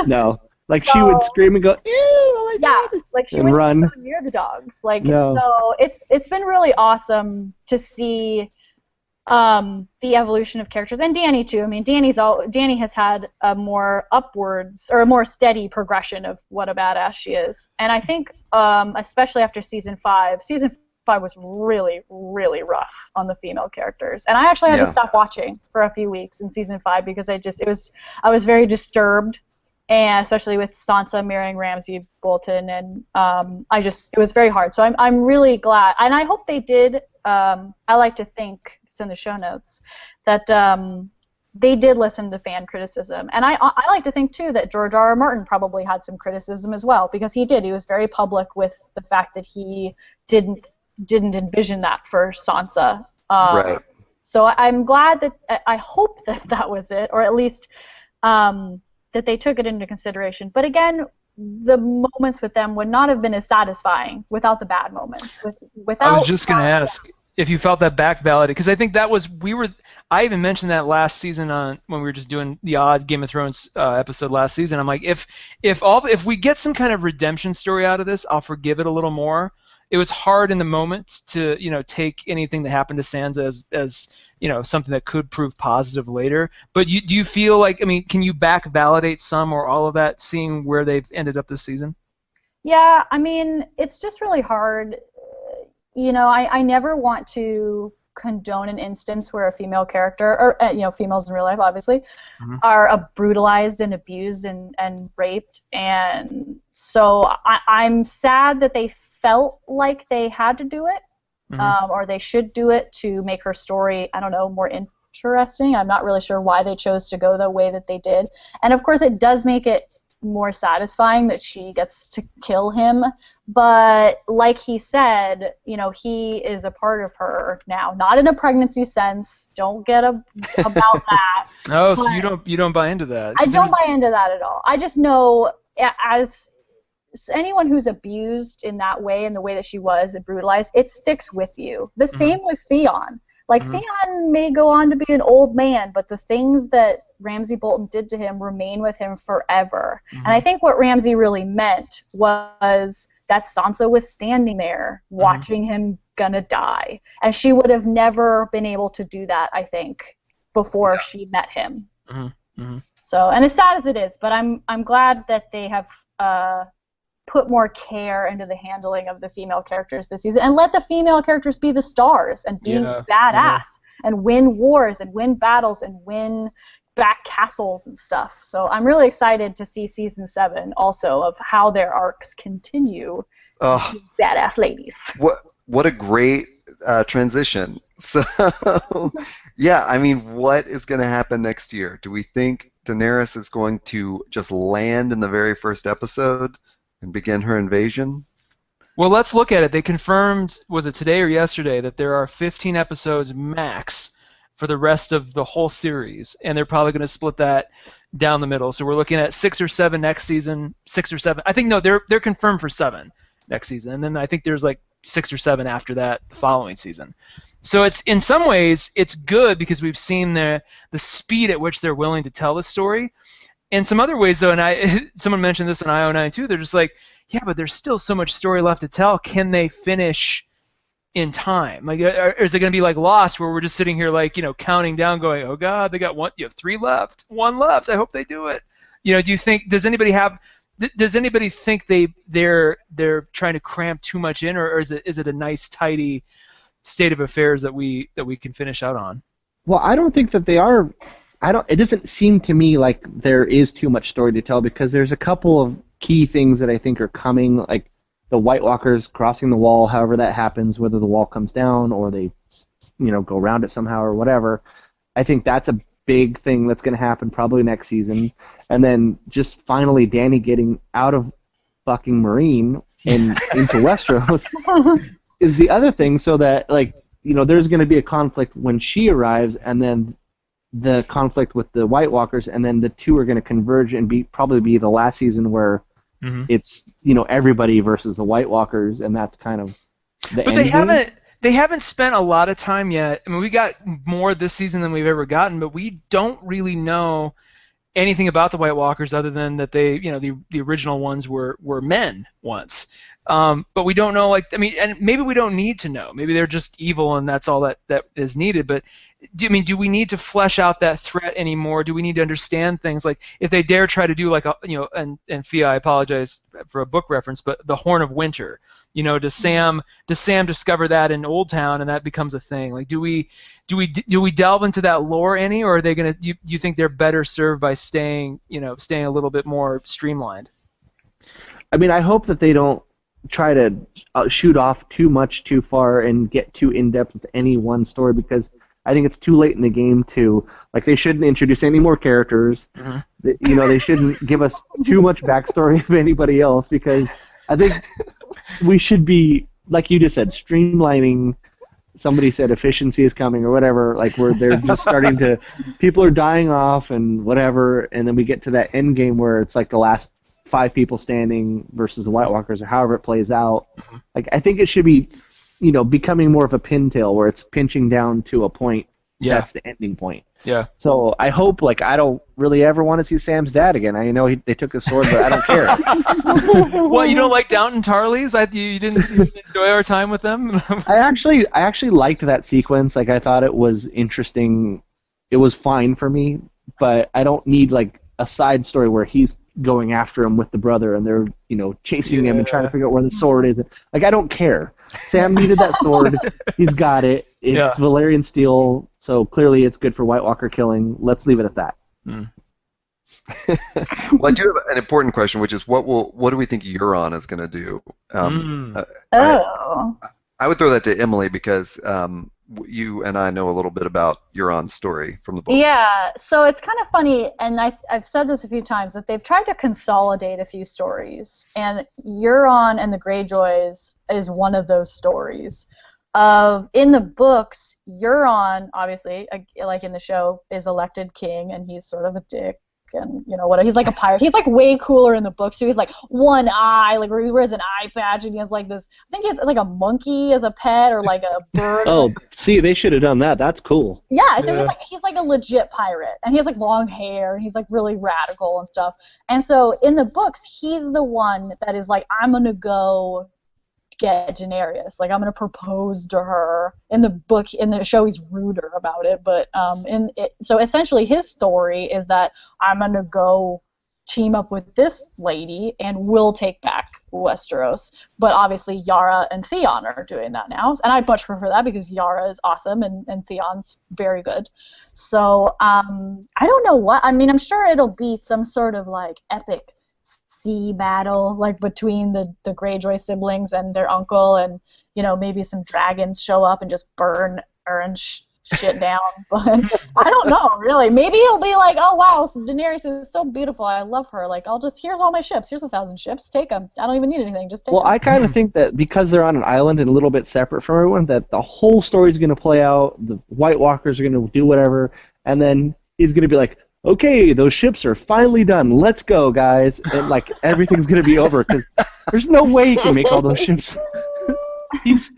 No. Like she would scream and go, ew, oh my Yeah, God. like she And wouldn't run. go near the dogs. Like, No. so it's been really awesome to see the evolution of characters, and Dany too. I mean, Dany has had a more upwards or a more steady progression of what a badass she is, and I think especially after season 5 was really, really rough on the female characters, and I actually had to stop watching for a few weeks in season 5 because I was very disturbed. And especially with Sansa marrying Ramsay Bolton, and it was very hard. So I'm really glad, and I hope they did. I like to think it's in the show notes that they did listen to fan criticism, and I like to think too that George R.R. Martin probably had some criticism as well, because he did. He was very public with the fact that he didn't envision that for Sansa. Right. So I'm glad that I hope that was it, or at least. That they took it into consideration. But again, the moments with them would not have been as satisfying without the bad moments. Without. I was just going to ask if you felt that back validated, because I think that was I even mentioned that last season when we were just doing the odd Game of Thrones episode last season. I'm like, if we get some kind of redemption story out of this, I'll forgive it a little more. It was hard in the moment to take anything that happened to Sansa as something that could prove positive later. But do you feel like, can you back validate some or all of that, seeing where they've ended up this season? Yeah, it's just really hard. I never want to condone an instance where a female character, or females in real life obviously, are brutalized and abused and raped, and so I'm sad that they felt like they had to do it, or they should do it to make her story, I don't know, more interesting. I'm not really sure why they chose to go the way that they did, and of course it does make it more satisfying that she gets to kill him, but like he said, he is a part of her now, not in a pregnancy sense. Don't get about that. Oh, so you don't buy into that? I don't buy into that at all. I just know, as anyone who's abused in that way, in the way that she was and brutalized, it sticks with you. The same with Theon. Like, Theon may go on to be an old man, but the things that Ramsay Bolton did to him remain with him forever. And I think what Ramsay really meant was that Sansa was standing there watching him gonna die. And she would have never been able to do that, I think, before she met him. So, and as sad as it is, but I'm glad that they have put more care into the handling of the female characters this season, and let the female characters be the stars and be badass and win wars and win battles and win back castles and stuff. So I'm really excited to see season 7 also, of how their arcs continue. Badass ladies. What a great transition. So, yeah, I mean, what is going to happen next year? Do we think Daenerys is going to just land in the very first episode and begin her invasion? Well, let's look at it. They confirmed, was it today or yesterday, that there are 15 episodes max for the rest of the whole series, and they're probably going to split that down the middle. So we're looking at 6 or 7 next season, 6 or 7. I think no, they're confirmed for 7 next season, and then I think there's like 6 or 7 after that the following season. So it's in some ways it's good because we've seen the speed at which they're willing to tell the story. In some other ways though, and someone mentioned this in IO9 too, they're just like, yeah, but there's still so much story left to tell. Can they finish in time? Like, or is it going to be like Lost, where we're just sitting here like, counting down, going, oh God, they got 3 left, 1 left. I hope they do it. Do you think? Does anybody think they're trying to cram too much in, or is it a nice tidy state of affairs that we can finish out on? Well, I don't think that they are. It doesn't seem to me like there is too much story to tell, because there's a couple of key things that I think are coming, like the White Walkers crossing the wall, however that happens, whether the wall comes down or they, go around it somehow or whatever. I think that's a big thing that's going to happen probably next season. And then just finally Dany getting out of fucking Marine and into Westeros is the other thing, so that, there's going to be a conflict when she arrives, and then the conflict with the White Walkers, and then the two are going to converge and probably be the last season where it's everybody versus the White Walkers, and that's kind of the But end they haven't spent a lot of time yet. I mean, we got more this season than we've ever gotten, but we don't really know anything about the White Walkers other than that they, the original ones were men once. But we don't know, and maybe we don't need to know. Maybe they're just evil and that's all that is needed. But do we need to flesh out that threat anymore? Do we need to understand things like if they dare try to do and Fia, I apologize for a book reference, but the Horn of Winter. Does Sam discover that in Old Town and that becomes a thing? Like, do we delve into that lore any, or are they gonna? Do you think they're better served by staying a little bit more streamlined? I mean, I hope that they don't try to shoot off too much too far and get too in-depth with any one story, because I think it's too late in the game to, they shouldn't introduce any more characters. They shouldn't give us too much backstory of anybody else, because I think we should be, like you just said, streamlining. Somebody said efficiency is coming or whatever, where they're just starting to, people are dying off and whatever, and then we get to that end game where it's like the last 5 people standing versus the White Walkers, or however it plays out. I think it should be, becoming more of a pintail where it's pinching down to a point. Yeah. That's the ending point. Yeah. So I hope, I don't really ever want to see Sam's dad again. I know they took his sword, but I don't care. What, you don't like Downton Tarleys? You didn't enjoy our time with them? I actually liked that sequence. I thought it was interesting. It was fine for me, but I don't need a side story where he's going after him with the brother and they're chasing him and trying to figure out where the sword is. I don't care. Sam needed that sword. He's got it. It's Valyrian steel, so clearly it's good for White Walker killing. Let's leave it at that. Well, I do have an important question, which is what do we think Euron is going to do? I would throw that to Emily, because you and I know a little bit about Euron's story from the book. Yeah, so it's kind of funny, and I've said this a few times, that they've tried to consolidate a few stories, and Euron and the Greyjoys is one of those stories. In the books, Euron, obviously, like in the show, is elected king, and he's sort of a dick, and whatever. He's like a pirate. He's way cooler in the book. So he's one eye, where he wears an eye patch, and he has this. I think he has a monkey as a pet, or a bird. Oh, see, they should have done that. That's cool. Yeah, so he's a legit pirate, and he has long hair, and he's really radical and stuff. And so in the books, he's the one that is I'm gonna go get Daenerys. I'm gonna propose to her. In the show, he's ruder about it, but so essentially his story is that I'm gonna go team up with this lady and we'll take back Westeros. But obviously Yara and Theon are doing that now, and I much prefer that because Yara is awesome and Theon's very good. So I don't know what. I mean, I'm sure it'll be some sort of epic sea battle, like between the Greyjoy siblings and their uncle, and maybe some dragons show up and just burn Aaron's shit down. But I don't know, really. Maybe he'll be like, oh wow, Daenerys is so beautiful, I love her. Like, here's all my ships. Here's 1,000 ships. Take them. I don't even need anything. Just take them. Well, I kind of think that because they're on an island and a little bit separate from everyone, that the whole story's going to play out. The White Walkers are going to do whatever, and then he's going to be like, okay, those ships are finally done. Let's go, guys. And like everything's going to be over because there's no way he can make all those ships. He's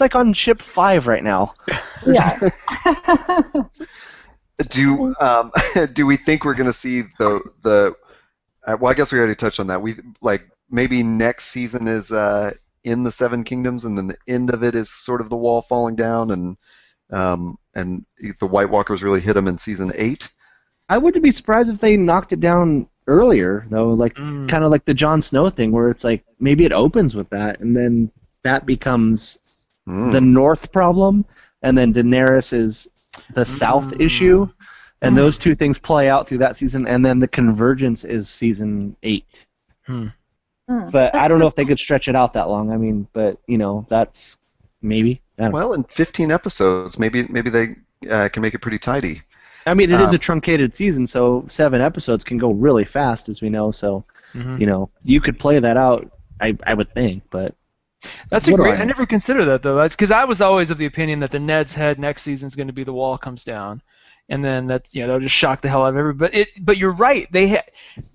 like on ship 5 right now. Yeah. Do we think we're gonna see the well, I guess we already touched on that. We maybe next season is in the Seven Kingdoms, and then the end of it is sort of the wall falling down, and the White Walkers really hit them in season 8. I wouldn't be surprised if they knocked it down earlier, though, kind of like the Jon Snow thing, where it's like maybe it opens with that, and then that becomes the North problem, and then Daenerys is the South issue, and those two things play out through that season, and then the convergence is season 8. But I don't know if they could stretch it out that long. I mean, but that's maybe. Well, in 15 episodes, maybe they can make it pretty tidy. I mean, it is a truncated season, so 7 episodes can go really fast, as we know. So, you could play that out. I would think, but. That's a great. I never considered that though. That's because I was always of the opinion that the Ned's head next season is going to be the wall comes down, and then that's they'll just shock the hell out of everybody. But you're right. The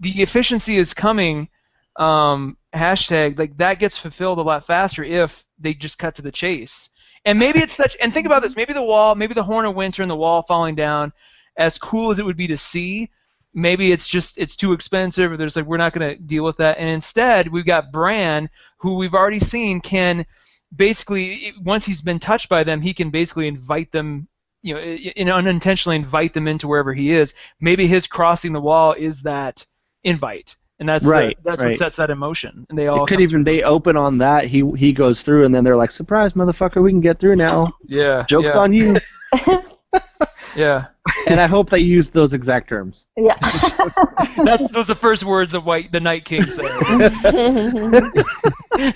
efficiency is coming. Hashtag like that gets fulfilled a lot faster if they just cut to the chase. And maybe it's such. And think about this. Maybe the Horn of Winter and the wall falling down, as cool as it would be to see. Maybe it's too expensive, or there's we're not going to deal with that. And instead, we've got Bran, who we've already seen can basically, once he's been touched by them, he can basically invite them, unintentionally invite them into wherever he is. Maybe his crossing the wall is that invite, and that's right. What sets that emotion. And they all they open on that. He goes through, and then they're like, "Surprise, motherfucker, we can get through now." Yeah, joke's on you. Yeah. And I hope they use those exact terms. Yeah. Those are the first words that the Night King said.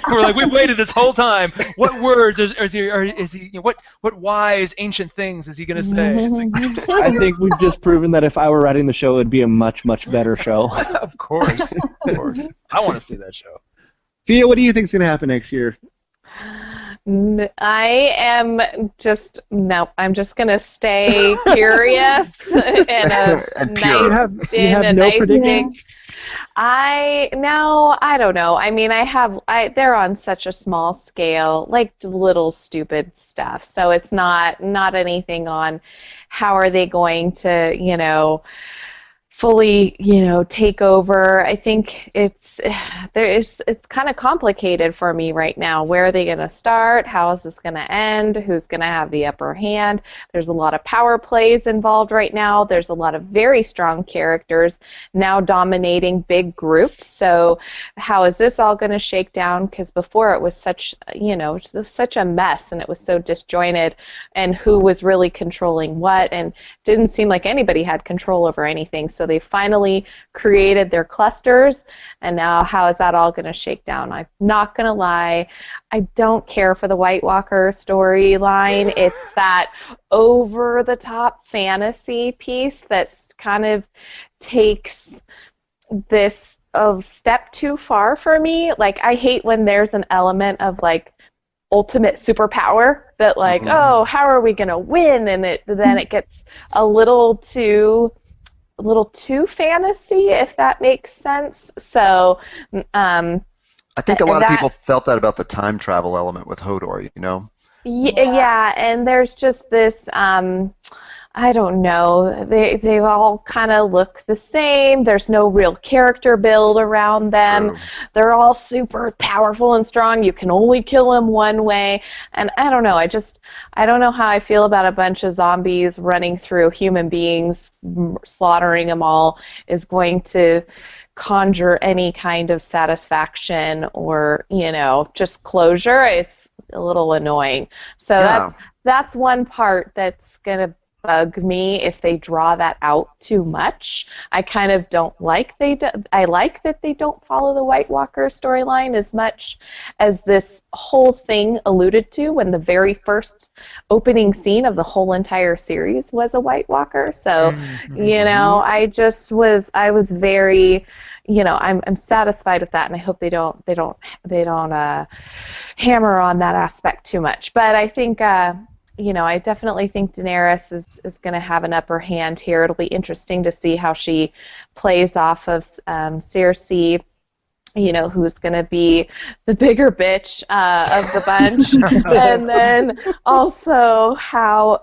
We're like, we've waited this whole time. What words is he what wise ancient things is he going to say? I think we've just proven that if I were writing the show, it would be a much, much better show. Of course. I want to see that show. Fia, what do you think is going to happen next year? I am just I'm just gonna stay curious and pure. You have no prediction? I don't know. I mean, they're on such a small scale, like little stupid stuff. So it's not anything on how are they going to, fully, take over. I think it's kind of complicated for me right now. Where are they going to start? How is this going to end? Who's going to have the upper hand? There's a lot of power plays involved right now. There's a lot of very strong characters now dominating big groups. So how is this all going to shake down? Because before it was such a mess, and it was so disjointed, and who was really controlling what, and didn't seem like anybody had control over anything. So they finally created their clusters, and now how is that all going to shake down? I'm not going to lie, I don't care for the White Walker storyline. It's that over-the-top fantasy piece that kind of takes this a step too far for me. Like, I hate when there's an element of, ultimate superpower that, oh, how are we going to win? And then it gets a little too fantasy, if that makes sense. So, I think a lot of people felt that about the time travel element with Hodor, Yeah, and there's just this, I don't know, they all kind of look the same. There's no real character build around them. True. They're all super powerful and strong. You can only kill them one way. And I don't know, I don't know how I feel about a bunch of zombies running through human beings, slaughtering them all is going to conjure any kind of satisfaction or, just closure. It's a little annoying. So that's one part that's going to bug me if they draw that out too much. I kind of don't like I like that they don't follow the White Walker storyline as much as this whole thing alluded to when the very first opening scene of the whole entire series was a White Walker. So, you know, I was very, you know, I'm satisfied with that, and I hope they don't hammer on that aspect too much. But I think you know, I definitely think Daenerys is going to have an upper hand here. It'll be interesting to see how she plays off of Cersei, you know, who's going to be the bigger bitch of the bunch, and then also how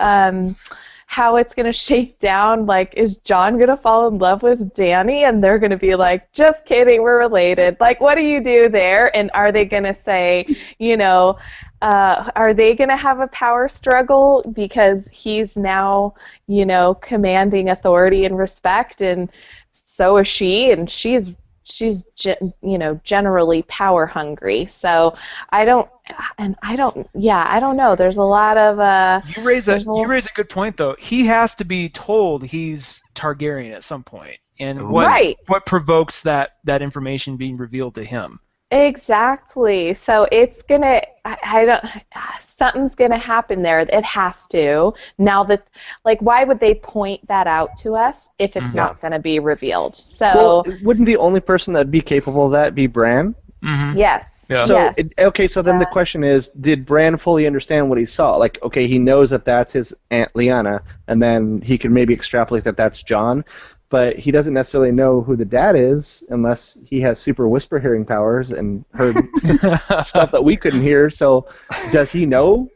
it's going to shake down. Like, is Jon going to fall in love with Dany? And they're going to be like, just kidding, we're related. Like, what do you do there? And are they going to say, you know, are they going to have a power struggle because he's now, you know, commanding authority and respect, and so is she, and she's you know, generally power hungry. So I don't know. There's a lot of you raise a good point, though. He has to be told he's Targaryen at some point, and what provokes that information being revealed to him. Exactly. So it's gonna. Something's gonna happen there. It has to. Now that, like, why would they point that out to us if it's not gonna be revealed? So. Well, wouldn't the only person that'd be capable of that be Bran? Mm-hmm. Yes. Yeah. So yes. So then the question is, did Bran fully understand what he saw? Like, okay, he knows that that's his Aunt Lyanna, and then he can maybe extrapolate that that's Jon, but he doesn't necessarily know who the dad is unless he has super whisper hearing powers and heard stuff that we couldn't hear. So does he know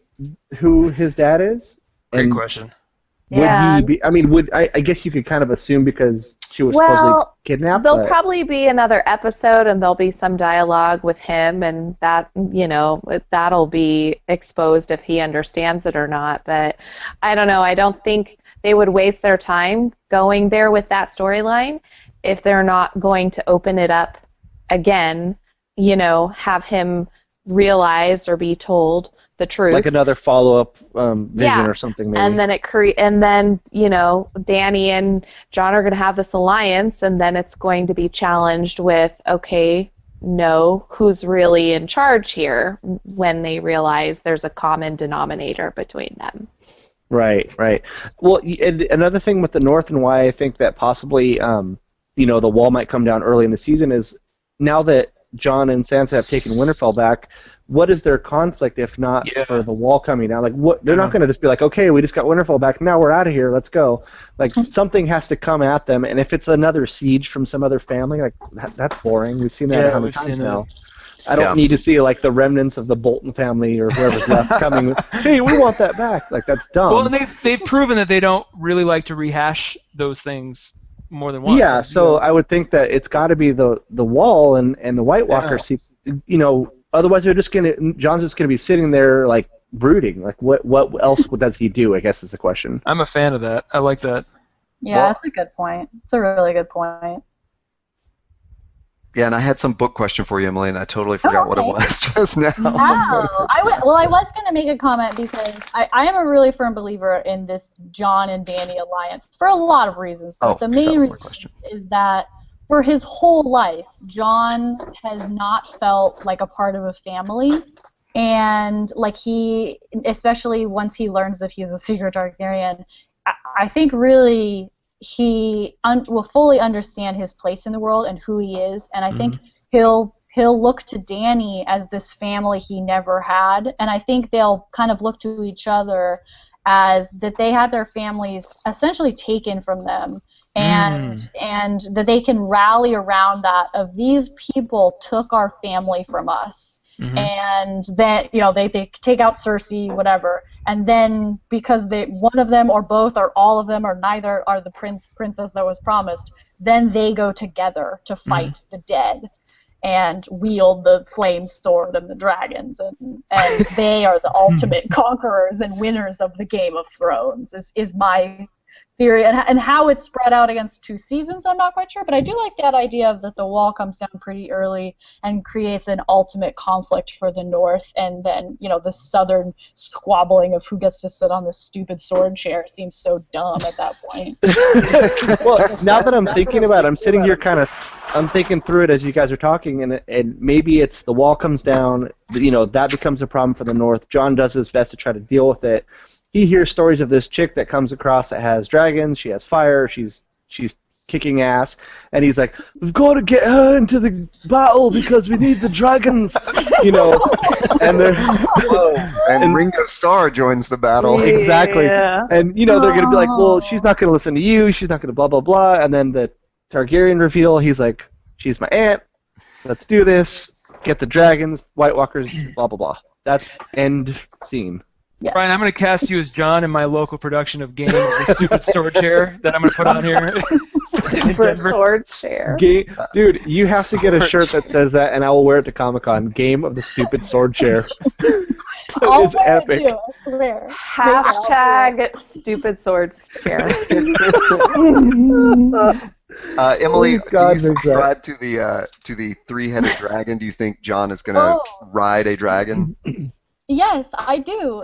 who his dad is? Great question. Would he be? I mean, I guess you could kind of assume because she was supposedly kidnapped. There'll probably be another episode, and there'll be some dialogue with him, and that, you know, that'll be exposed if he understands it or not. But I don't know. I don't think they would waste their time going there with that storyline if they're not going to open it up again, you know, have him realize or be told the truth. Like another follow-up vision or something, maybe. And then you know, Dany and Jon are going to have this alliance, and then it's going to be challenged with, okay, no, who's really in charge here, when they realize there's a common denominator between them. Right. Well, and another thing with the North and why I think that possibly, you know, the wall might come down early in the season is now that Jon and Sansa have taken Winterfell back, what is their conflict if not for the wall coming down? Like, what? They're not going to just be like, okay, we just got Winterfell back, now we're out of here, let's go. Like, something has to come at them, and if it's another siege from some other family, like, that's boring. We've seen that 100 times now. I don't need to see, like, the remnants of the Bolton family or whoever's left coming with, hey, we want that back. Like, that's dumb. Well, and they've proven that they don't really like to rehash those things more than once. Yeah, so I would think that it's got to be the wall and the White Walker. You know, otherwise they're just Jon's just gonna be sitting there like brooding. Like, what else does he do? I guess is the question. I'm a fan of that. I like that. Yeah, that's a good point. It's a really good point. Yeah, and I had some book question for you, Emily, and I totally forgot what it was just now. Oh, I was going to make a comment because I am a really firm believer in this Jon and Dany alliance for a lot of reasons. But the main reason is that for his whole life, Jon has not felt like a part of a family. And like especially once he learns that he's a secret Targaryen, I think really he will fully understand his place in the world and who he is, and I think he'll look to Dany as this family he never had, and I think they'll kind of look to each other as that they had their families essentially taken from them, and that they can rally around that of these people took our family from us. And then, you know, they take out Cersei, whatever, and then because one of them or both or all of them or neither are the princess that was promised, then they go together to fight the dead and wield the flame sword and the dragons, and they are the ultimate conquerors and winners of the Game of Thrones. Is my theory, and how it's spread out against 2 seasons, I'm not quite sure. But I do like that idea of that the wall comes down pretty early and creates an ultimate conflict for the North, and then the Southern squabbling of who gets to sit on this stupid sword chair seems so dumb at that point. Well, now that I'm thinking about it, I'm sitting here I'm thinking through it as you guys are talking, and maybe it's the wall comes down, that becomes a problem for the North. Jon does his best to try to deal with it. He hears stories of this chick that comes across that has dragons, she has fire, she's kicking ass, and he's like, we've got to get her into the battle because we need the dragons, and Ringo Starr joins the battle. Exactly. Yeah. And, they're going to be like, well, she's not going to listen to you, she's not going to blah, blah, blah, and then the Targaryen reveal, he's like, she's my aunt, let's do this, get the dragons, White Walkers, blah, blah, blah. That's end scene. Yes. Brian, I'm going to cast you as John in my local production of Game of the Stupid Sword Chair that I'm going to put on here. Super sword chair. Dude, you have to get a shirt that says that, and I will wear it to Comic-Con. Game of the Stupid Sword Chair. I'll It's wear epic. it too, I swear. Hashtag stupid sword chair. Emily, Oh, God, do you makes subscribe to the 3-headed dragon? Do you think Jon is going to ride a dragon? Yes, I do,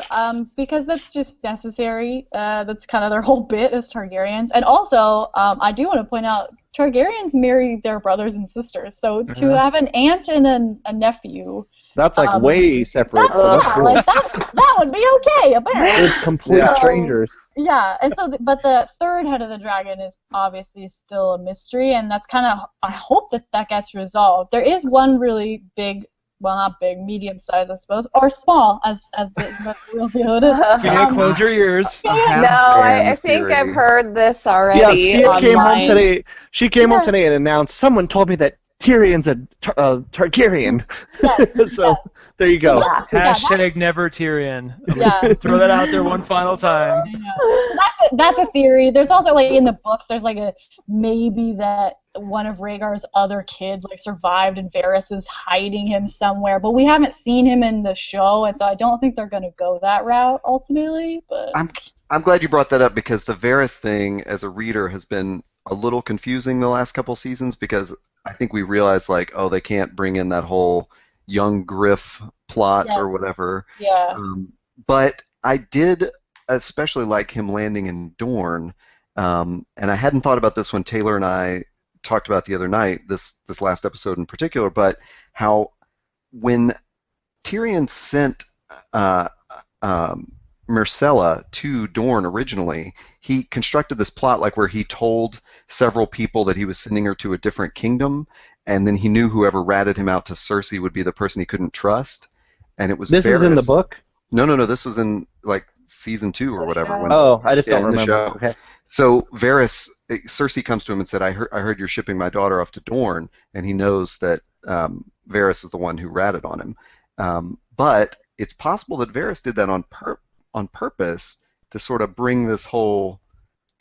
because that's just necessary. That's kind of their whole bit as Targaryens. And also, I do want to point out, Targaryens marry their brothers and sisters, so to have an aunt and a nephew... That's like way separate. So that's cool. like that would be okay, apparently. They're complete strangers. Yeah, and so, but the third head of the dragon is obviously still a mystery, and that's kind of, I hope that gets resolved. There is one really big, well, not big, medium size, I suppose, or small, as the real deal it is. Yeah, close your ears. No, I think I've heard this already. Yeah, Tia came home today. She came home Yeah. today and announced, someone told me that Tyrion's a Targaryen. Yes, So, there you go. Yeah. Hashtag never Tyrion. Yeah. Throw that out there one final time. That's a theory. There's also, like, in the books, there's like a maybe that one of Rhaegar's other kids survived and Varys is hiding him somewhere, but we haven't seen him in the show, and so I don't think they're gonna go that route ultimately. But I'm glad you brought that up, because the Varys thing as a reader has been a little confusing the last couple seasons, because I think we realized they can't bring in that whole young Griff plot or whatever. yeah, But I did especially like him landing in Dorne, and I hadn't thought about this when Taylor and I talked about the other night, this last episode in particular, but how when Tyrion sent Myrcella to Dorne originally, he constructed this plot where he told several people that he was sending her to a different kingdom, and then he knew whoever ratted him out to Cersei would be the person he couldn't trust, and it was This is in the book? No, this was in season 2 or whatever. show. when- Oh, I just don't in the remember. show. Okay. So Cersei comes to him and said, I heard you're shipping my daughter off to Dorne, and he knows that Varys is the one who ratted on him. But it's possible that Varys did that on purpose to sort of bring this whole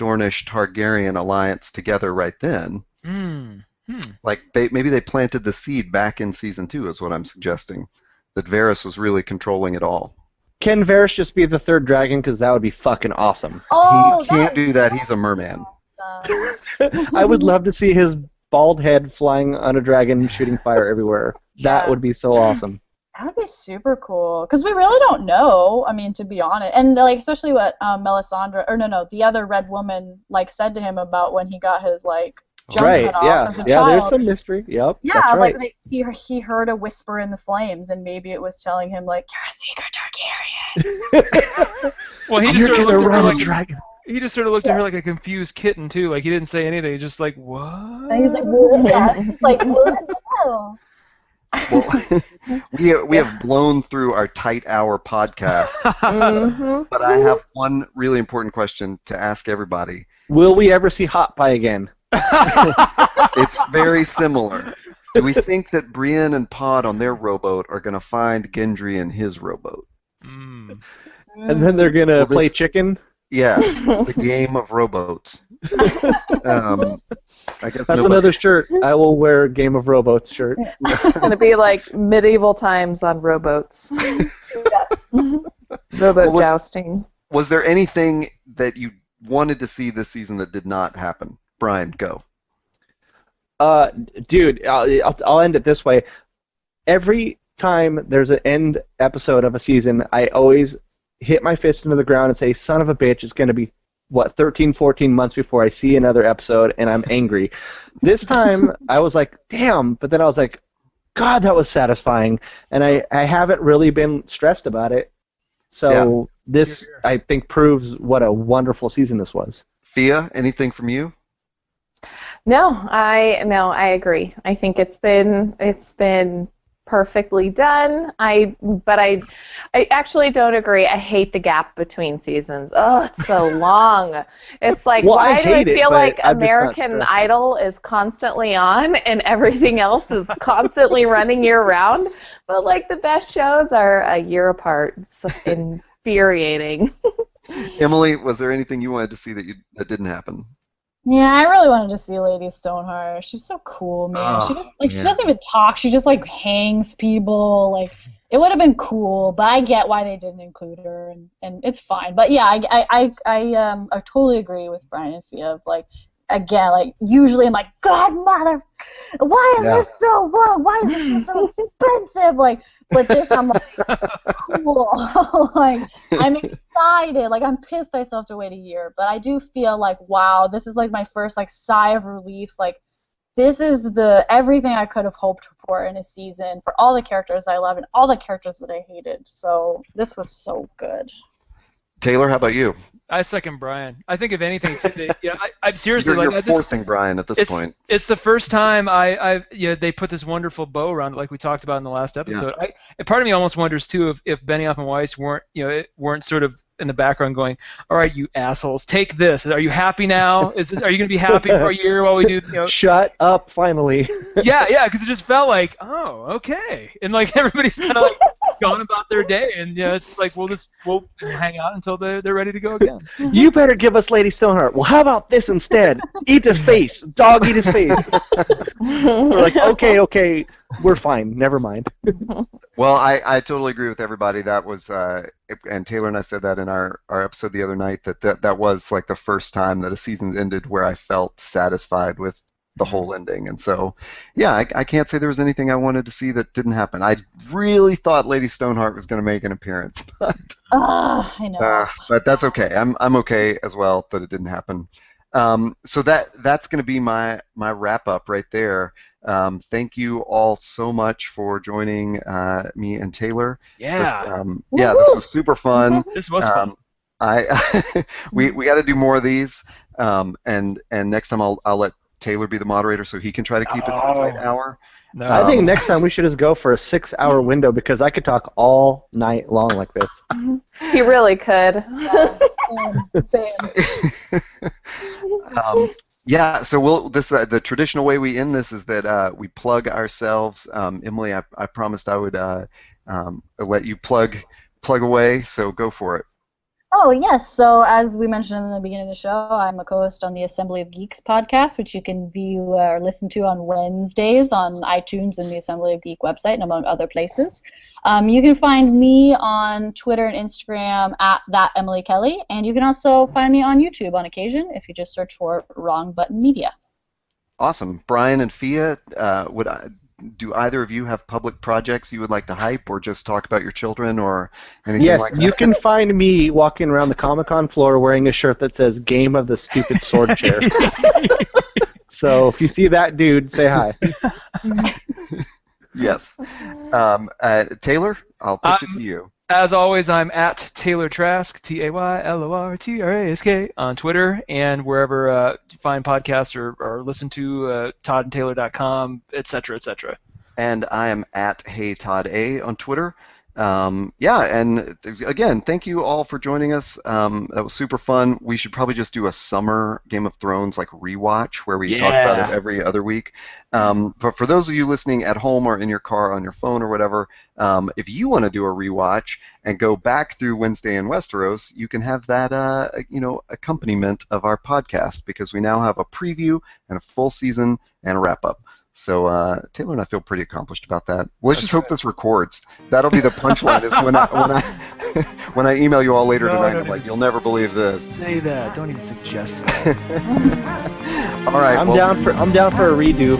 Dornish Targaryen alliance together right then. Maybe they planted the seed back in season 2 is what I'm suggesting, that Varys was really controlling it all. Can Varys just be the third dragon? Because that would be fucking awesome. He can't do that. He's a merman. I would love to see his bald head flying on a dragon shooting fire everywhere. That Yeah. would be so awesome. That would be super cool, because we really don't know. I mean, to be honest, and especially what Melisandre, or no, the other Red Woman said to him about when he got his jump Right, cut off yeah. as a Yeah, child. there's some mystery. Yep, Yeah, that's right. he heard a whisper in the flames, and maybe it was telling him you're a secret Targaryen. Well, he just You're sort of gonna looked at her run a like dragon. he just sort of looked at her like a confused kitten too. He didn't say anything. He just what? And he's like, what? He's like, what the hell? Well, we have blown through our tight hour podcast, but I have one really important question to ask everybody. Will we ever see Hot Pie again? It's very similar. Do we think that Brienne and Pod on their rowboat are going to find Gendry in his rowboat? Mm. And then they're gonna Well, play this- chicken? Yeah, the game of rowboats. I guess That's nobody- another shirt. I will wear a Game of Rowboats shirt. It's going to be like medieval times on rowboats. Rowboat Well, jousting. Was there anything that you wanted to see this season that did not happen. Brian, go. Dude, I'll end it this way. Every time there's an end episode of a season, I always hit my fist into the ground and say, son of a bitch, it's going to be, 13, 14 months before I see another episode, and I'm angry. This time, I was like, damn, but then I was like, God, that was satisfying, and I haven't really been stressed about it. So this, I think, proves what a wonderful season this was. Fia, anything from you? No, I agree. I think it's been perfectly done. But I actually don't agree. I hate the gap between seasons. Oh, it's so long. It's like, well, why do I feel like I'm American Idol is constantly on and everything else is constantly running year round? But like the best shows are a year apart. It's infuriating. Emily, was there anything you wanted to see that didn't happen? Yeah, I really wanted to see Lady Stoneheart. She's so cool, man. She doesn't even talk. She just like hangs people. Like it would have been cool, but I get why they didn't include her, and it's fine. But yeah, I totally agree with Brian and Fia. Of like, again, like usually I'm like, God, mother, why is this so long? Why is this so expensive? Like, but this I'm like, cool. Like I'm excited. Like I'm pissed I still have to wait a year, but I do feel like, wow, this is like my first like sigh of relief. Like this is everything I could have hoped for in a season for all the characters I love and all the characters that I hated. So this was so good. Taylor, how about you? I second Brian. I think if anything, I'm seriously You're like forcing Brian at this point. It's the first time they put this wonderful bow around it, like we talked about in the last episode. Yeah. Part of me almost wonders too if Benioff and Weiss weren't sort of in the background going, all right, you assholes, take this. Are you happy now? Are you going to be happy for a year while we do? Shut up, finally. Yeah, because it just felt like, oh, okay, and like everybody's kind of like gone about their day, and it's like we'll hang out until they're ready to go again. You better give us Lady Stoneheart. Well, how about this instead? Eat his face. Dog eat his face. We're like, okay, we're fine. Never mind. Well, I totally agree with everybody. That was, and Taylor and I said that in our episode the other night, that was like the first time that a season ended where I felt satisfied with the whole ending. And so, yeah, I can't say there was anything I wanted to see that didn't happen. I really thought Lady Stoneheart was going to make an appearance, but I know. But that's okay. I'm okay as well that it didn't happen. So that's going to be my wrap up right there. This you all so much for joining me and Taylor. Yeah. This was super fun. This was fun. We got to do more of these. And next time I'll let Taylor be the moderator so he can try to keep it to the right hour. No. I think next time we should just go for a 6-hour window because I could talk all night long like this. He really could. Yeah, so the traditional way we end this is that we plug ourselves. Emily, I promised I would let you plug away, so go for it. Oh, yes. So as we mentioned in the beginning of the show, I'm a co-host on the Assembly of Geeks podcast, which you can view or listen to on Wednesdays on iTunes and the Assembly of Geek website, and among other places. You can find me on Twitter and Instagram at @EmilyKelly, and you can also find me on YouTube on occasion if you just search for Wrong Button Media. Awesome. Brian and Fia, do either of you have public projects you would like to hype or just talk about your children or anything like that? Yes, you can find me walking around the Comic-Con floor wearing a shirt that says Game of the Stupid Sword Chair. So if you see that dude, say hi. Yes. Taylor, I'll pitch it to you. As always, I'm at Taylor Trask, TaylorTrask, on Twitter and wherever you find podcasts or listen to toddandtaylor.com, etc., etc. And I am at HeyToddA on Twitter. And again, thank you all for joining us. That was super fun. We should probably just do a summer Game of Thrones rewatch where we talk about it every other week. But for those of you listening at home or in your car on your phone or whatever, if you want to do a rewatch and go back through Wednesday in Westeros, you can have that accompaniment of our podcast because we now have a preview and a full season and a wrap up. So Taylor and I feel pretty accomplished about that. Let's just hope this records. That'll be the punchline. Is when I when I email you all later No, tonight, don't I'm like, even you'll never believe this. Say that. Don't even suggest that. All right. I'm down for a redo.